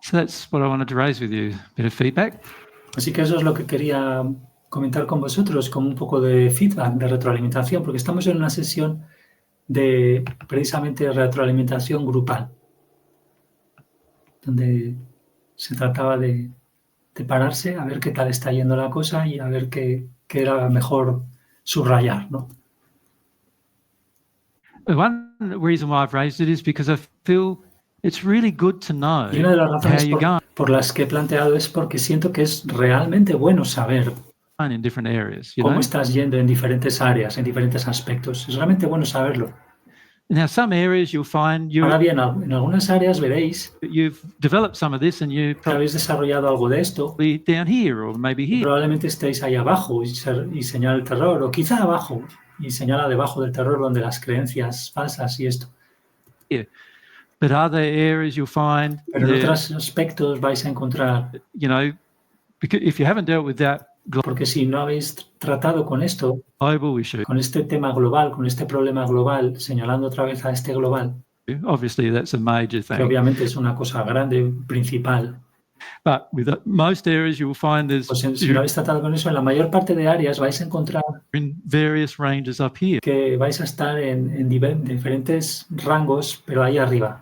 So that's what I wanted to raise with you. A bit of feedback. Así que eso es lo que quería comentar con vosotros, como un poco de feedback, de retroalimentación, porque estamos en una sesión de precisamente retroalimentación grupal, donde se trataba de pararse, a ver qué tal está yendo la cosa y a ver qué era mejor subrayar, ¿no? One reason why I've raised it is because I feel it's really good to know Y una de las how razones you're going por las que he planteado es porque siento que es realmente bueno saber in different areas. You cómo know? estás yendo en diferentes áreas, en diferentes aspectos. Es realmente bueno saberlo. Now, some areas you'll find Ahora bien, en algunas áreas veréis you've developed some of this and you're que habéis desarrollado algo de esto. probably down here or maybe here. Probablemente estéis ahí abajo y señala el terror, o quizá abajo y señala debajo del terror donde las creencias falsas y esto. But other areas you'll find Pero en that, otros aspectos vais a encontrar Because if you haven't dealt with that Porque si no habéis tratado con esto, global issue, con este tema global, con este problema global, señalando otra vez a este global, obviously that's a major que thing. obviamente es una cosa grande, principal, But with most areas, you will find there's pues si no habéis tratado con eso, en la mayor parte de áreas vais a encontrar in various ranges up here. que vais a estar en diferentes rangos, pero ahí arriba.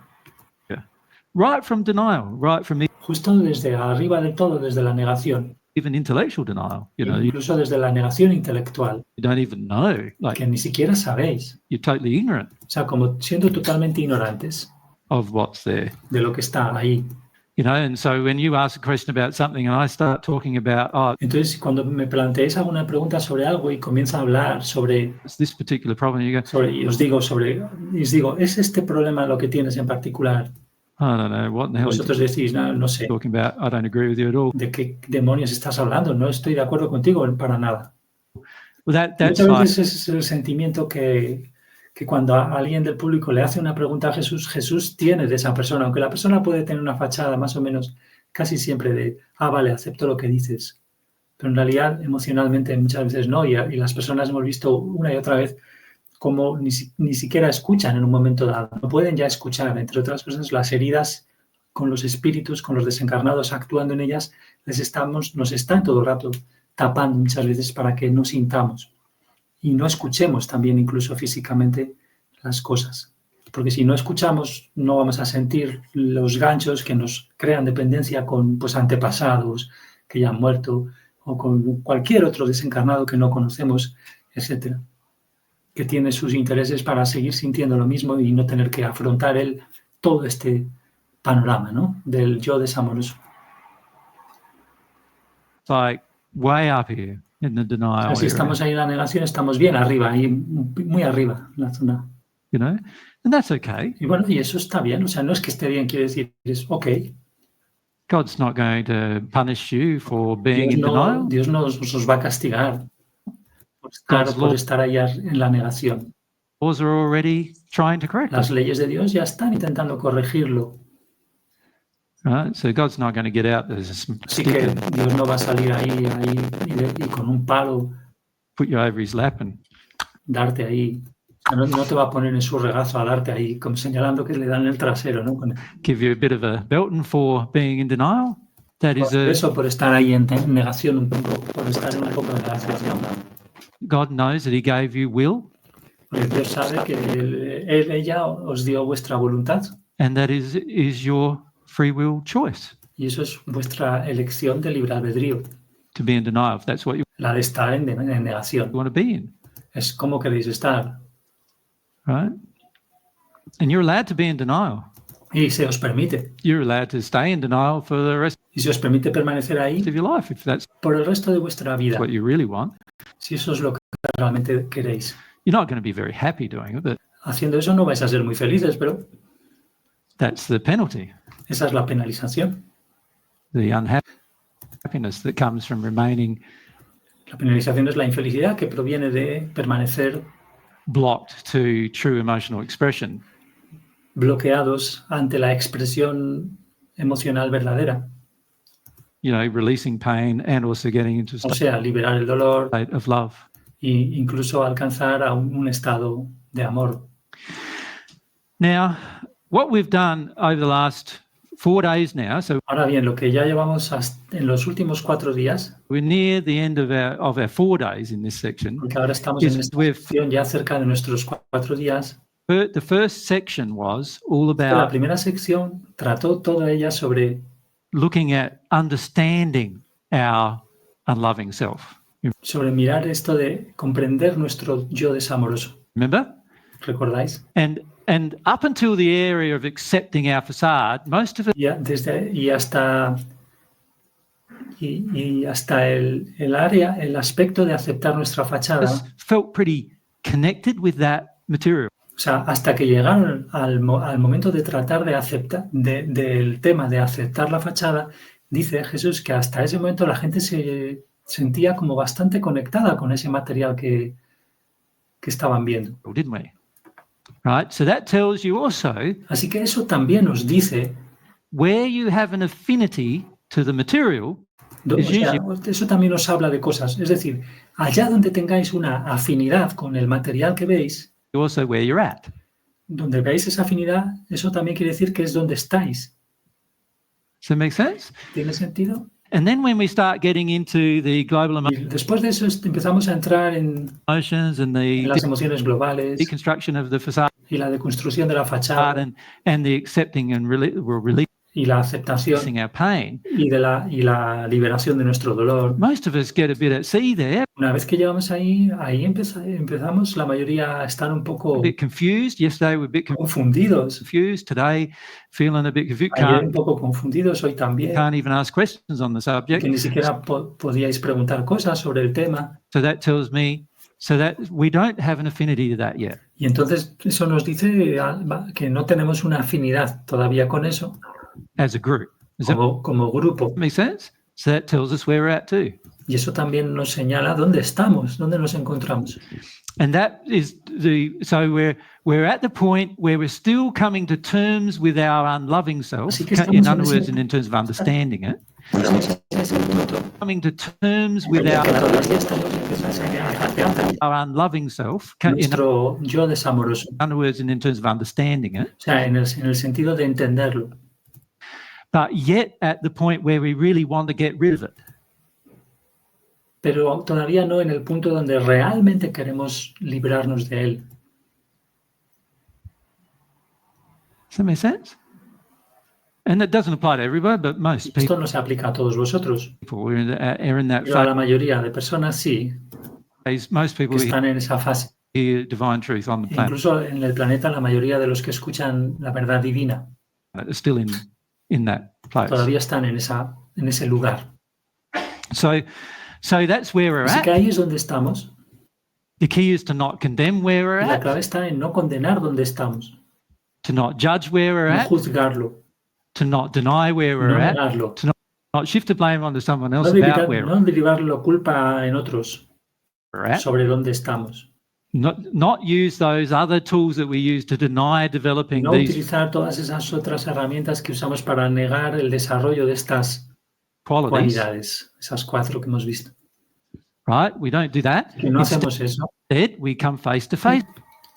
Right from denial, right from Justo desde arriba de todo, desde la negación, even intellectual denial. You know, you incluso desde la negación intelectual, don't even know, like que ni siquiera sabéis. you're totally ignorant O sea, como siendo totalmente ignorantes of what's there. de lo que está ahí. You know, and so when you ask a question about something and I start talking about, oh, Entonces, cuando me planteéis alguna pregunta sobre algo y comienzo a hablar sobre, it's this particular problem, you go, y os digo, ¿es este problema lo que tienes en particular? I don't know, what in the hell are you Vosotros decís, no sé, talking about? I don't agree with you at all. ¿de qué demonios estás hablando? No estoy de acuerdo contigo para nada. Well, that's Muchas like, veces es el sentimiento que cuando a alguien del público le hace una pregunta a Jesús, Jesús tiene de esa persona, aunque la persona puede tener una fachada más o menos casi siempre de, vale, acepto lo que dices. Pero en realidad, emocionalmente, muchas veces no, y las personas hemos visto una y otra vez cómo ni siquiera escuchan en un momento dado. No pueden ya escuchar, entre otras cosas, las heridas con los espíritus, con los desencarnados actuando en ellas, nos están todo el rato tapando muchas veces para que no sintamos y no escuchemos también incluso físicamente las cosas. Porque si no escuchamos, no vamos a sentir los ganchos que nos crean dependencia con antepasados que ya han muerto o con cualquier otro desencarnado que no conocemos, etcétera, que tiene sus intereses para seguir sintiendo lo mismo y no tener que afrontar él todo este panorama, ¿no?, del yo desamoroso. like way up here in the denial O sea, si area, estamos ahí en la negación, estamos bien arriba, ahí muy arriba en la zona. you know, and that's okay. Y bueno, y eso está bien, o sea, no es que esté bien, quiere decir, es ok. God's not going to punish you for being in denial. Dios no os va a castigar por estar allá en la negación. Laws are already trying to correct Las it. leyes de Dios ya están intentando corregirlo. Right? So God's not going to get out there and Así que Dios no va a salir ahí y con un palo put you over his lap and darte ahí. No te va a poner en su regazo a darte ahí, como señalando que le dan el trasero, ¿no? give you a bit of a belting for being in denial. That is Eso por estar ahí en negación un poco, por estar en un poco de negación. God knows that he gave you will, Porque Dios sabe que ella os dio vuestra voluntad and that is your free will choice y eso es vuestra elección de libre albedrío, to be in denial if that's what you la de estar en negación. want to be in, Es como queréis estar. right? And you're allowed to be in denial. Y se os permite. You're allowed to stay in denial for the rest Y se os permite permanecer ahí of your life if that's por el resto de vuestra vida, what you really want. si eso es lo que realmente queréis. You're not going to be very happy doing it, but Haciendo eso no vais a ser muy felices, pero that's the penalty, esa es la penalización. the unhappiness that comes from remaining La penalización es la infelicidad que proviene de permanecer blocked to true emotional expression. bloqueados ante la expresión emocional verdadera. You know, releasing pain and also getting into a O sea, liberar el dolor state of love. e incluso alcanzar a un estado de amor. Now, what we've done over the last 4 days now, so Ahora bien, lo que ya llevamos en los últimos 4 días, we're near the end of our 4 days in this section. porque ahora estamos en esta sección ya cerca de nuestros 4 días. The first section was all La about primera sección trató toda ella sobre looking at understanding our unloving self. mirar esto de comprender nuestro yo desamoroso. Remember? ¿Recordáis? And up until the area of accepting our facade, most of it Y hasta el área, el aspecto de aceptar nuestra fachada, felt pretty connected with that material. o sea, hasta que llegaron al momento de tratar de aceptar, del tema de aceptar la fachada, dice Jesús que hasta ese momento la gente se sentía como bastante conectada con ese material que estaban viendo. Didn't we? Right? So that tells you also Así que eso también nos dice where you have an affinity to the material, It's Eso también nos habla de cosas. Es decir, allá donde tengáis una afinidad con el material que veis, also where you're at. donde veis esa afinidad, eso también quiere decir que es donde estáis. Does that make sense? ¿Tiene sentido? And then when we start getting into the global Y después de eso empezamos a entrar en emotions and the las emociones globales deconstruction of the facade y la deconstrucción de la fachada and the accepting and releasing y la aceptación our pain, y la liberación de nuestro dolor. most of us get a bit at sea there, Una vez que llegamos ahí empezamos la mayoría a estar un poco a bit confused. Yesterday we're a bit confundidos. confused. Today feeling a bit confused. Ayer un poco confundidos, hoy también. Can't even ask questions on the subject. Que ni siquiera podíais preguntar cosas sobre el tema. So that tells me that we don't have an affinity to that yet. Y entonces eso nos dice que no tenemos una afinidad todavía con eso As a group. Does that como grupo. make sense? So that tells us where we're at too. Y eso también nos señala dónde estamos, dónde nos encontramos. And that is so we're at the point where we're still coming to terms with our unloving self. Así que In estamos other en words, ese- and in terms of understanding it, Ese punto coming to terms with que our todavía estamos empezando unloving self. In nuestro yo desamoroso. other words, and in terms of understanding it, O sea, en el sentido de entenderlo. but yet at the point where we really want to get rid of it. Pero todavía no en el punto donde realmente queremos librarnos de él. Does that make sense? And that doesn't apply to everybody, but most Esto no se aplica a todos vosotros, people are in that pero a la mayoría de personas sí, phase. Most que people están en esa fase. hear divine truth on the planet Incluso en el planeta, la mayoría de los que escuchan la verdad divina are still in that place. todavía están en ese lugar. So that's where we're Así que at. ahí es donde estamos. The key is to not condemn where we're Y la at, clave está en no condenar donde estamos, to not judge where we're no at, juzgarlo, to not deny where no we're at, negarlo, not shift the blame onto someone no else about where derivar la culpa en otros we're at. sobre dónde estamos. Not use those other tools that we use to deny developing No these utilizar todas esas otras herramientas que usamos para negar el desarrollo de estas qualities, cualidades, esas 4 que hemos visto. right? We don't do that. Que no hacemos eso. Instead, we come face to face.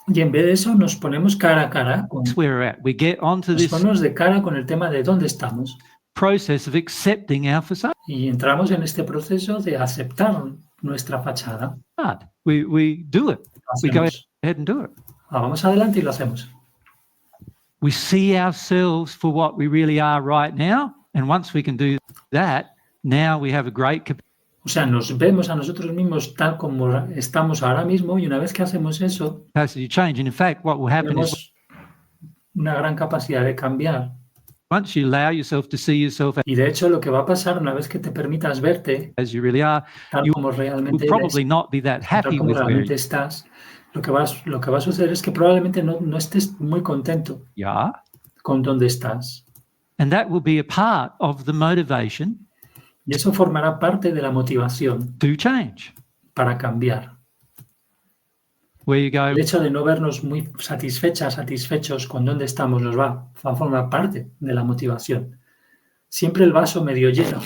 Y en vez de eso nos ponemos cara a cara, That's where we're at. We get onto nos this ponemos de cara con el tema de dónde estamos process of accepting our facade. y entramos en este proceso de aceptar nuestra fachada. We do it. Lo We go hacemos. ahead and do it. Vamos adelante y lo hacemos. We see ourselves for what we really are right now. And once we can do that, now we have a great O sea, nos vemos a nosotros mismos tal como estamos ahora mismo y una vez que hacemos eso, capacity to change. And in fact, what will happen is tenemos una gran capacidad de cambiar. once you allow yourself to see yourself Y de hecho lo que va a pasar una vez que te permitas verte as you really are, tal You como will realmente probably eres, not be that tal happy como with where realmente estás, lo que va a suceder es que probablemente no estés muy contento you are. con dónde estás. And that will be a part of the motivation Y eso formará parte de la motivación to change. para cambiar. Where you go, El hecho de no vernos muy satisfechos con dónde estamos nos va a formar parte de la motivación. Siempre el vaso medio lleno,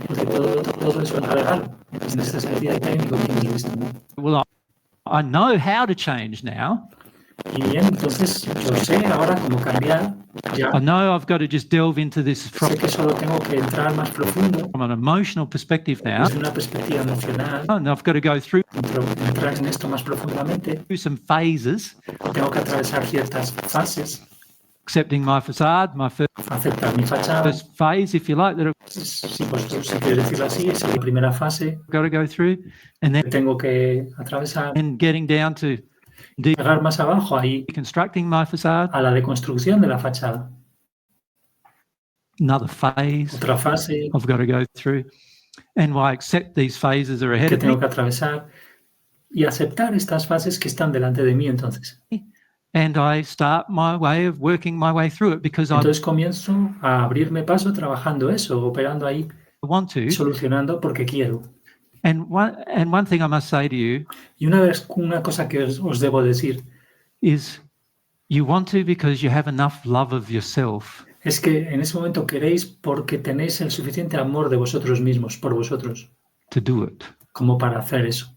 porque todo es un regalo. En este sentido técnico que hemos visto, ¿no? well, I know how to change now. Y bien, entonces yo sé ahora cómo cambiar. Ya I know I've got to just delve into this sé que solo tengo que entrar más profundo from an emotional perspective now. desde una perspectiva emocional, And I've got to go through entrar en esto más profundamente. some phases, Tengo que atravesar ciertas fases, accepting my facade, my aceptar mi fachada. first phase, if you like, that I've Si quieres decirlo así, es la primera fase got to go through, and que then tengo que atravesar. and getting down to Llegar más abajo ahí deconstructing my facade, a la deconstrucción de la fachada. another phase Otra fase I've got to go through. And I accept these phases are ahead que of me. tengo que atravesar y aceptar estas fases que están delante de mí entonces. And I start my way of working my way through it because I Entonces comienzo a abrirme paso trabajando eso, operando ahí, want to. solucionando porque quiero. And one thing I must say to you Y una cosa que os debo decir is you want to because you have enough love of yourself es que en ese momento queréis porque tenéis el suficiente amor de vosotros mismos, por vosotros, to do it. como para hacer eso.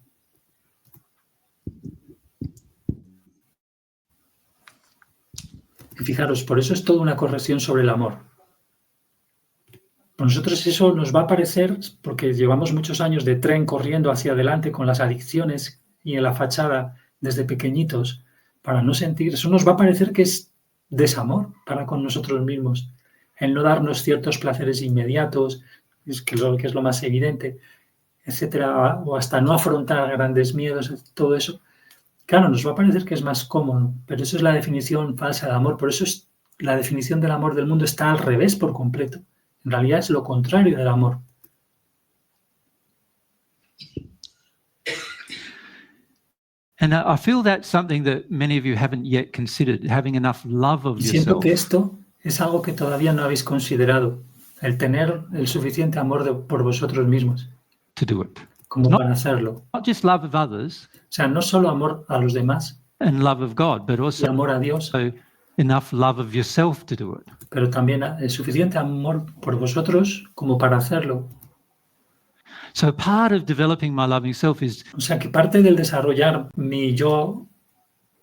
Y fijaros, por eso es toda una corrección sobre el amor. Por nosotros eso nos va a parecer, porque llevamos muchos años de tren corriendo hacia adelante con las adicciones y en la fachada desde pequeñitos, para no sentir, eso nos va a parecer que es desamor para con nosotros mismos, el no darnos ciertos placeres inmediatos, que es lo más evidente, etcétera, o hasta no afrontar grandes miedos, todo eso. Claro, nos va a parecer que es más cómodo, pero eso es la definición falsa de amor. Por eso es la definición del amor del mundo está al revés por completo. En realidad es lo contrario del amor. And I feel that's something that many of you haven't yet considered, having enough love of Y siento yourself que esto es algo que todavía no habéis considerado, el tener el suficiente amor por vosotros mismos, to do it. como No. para hacerlo. Not just love of others O sea, no solo amor a los demás and love of God, but y also amor a Dios, enough love of yourself to do it. pero también el suficiente amor por vosotros como para hacerlo. So part of developing my loving self is O sea, que parte del desarrollar mi yo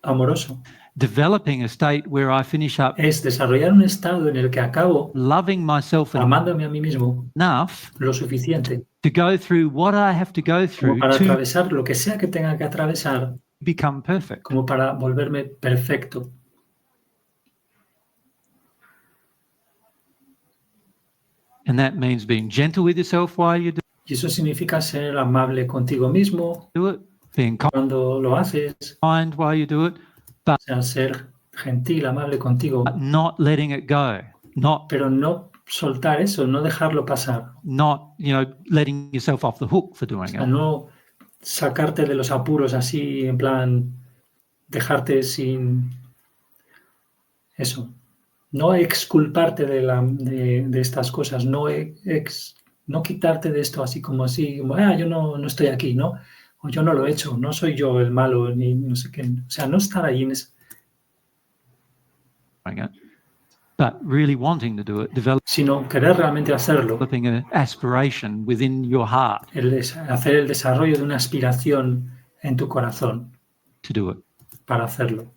amoroso developing a state where I finish up es desarrollar un estado en el que acabo loving myself amándome a mí mismo enough lo suficiente to go through what I have to go como through para to atravesar lo que sea que tenga que atravesar, become perfect. como para volverme perfecto. And that means being gentle with yourself while you Y eso significa ser amable contigo mismo do it, being cuando lo haces, kind while you do it, o sea, ser gentil, amable contigo, but not letting it go, not pero no soltar eso, no dejarlo pasar, letting yourself off the hook for o doing sea, it. no sacarte de los apuros así, en plan, dejarte sin eso, no exculparte de estas cosas, no quitarte de esto así como yo no estoy aquí, ¿no? O yo no lo he hecho, no soy yo el malo, ni no sé qué, o sea, no estar ahí en eso. Doing it, but really wanting to do it, Sino querer realmente hacerlo, developing an aspiration within your heart hacer el desarrollo de una aspiración en tu corazón to do it. para hacerlo.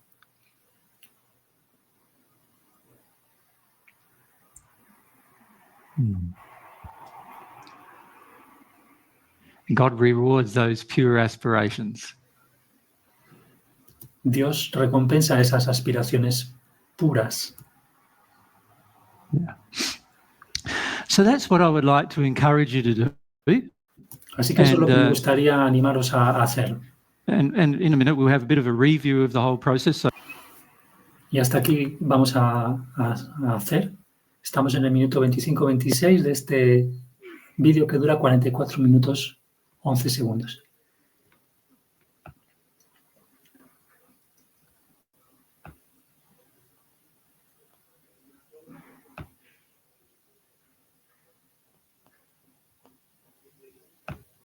God rewards those pure aspirations. Dios recompensa esas aspiraciones puras. Yeah. So that's what I would like to encourage you to do. Así que eso es lo que me And, gustaría animaros a hacer. And in a minute, we'll have a bit of a review of the whole process. So Y hasta aquí vamos a hacer. Estamos en el minuto 25-26 de este vídeo que dura 44 minutos 11 segundos.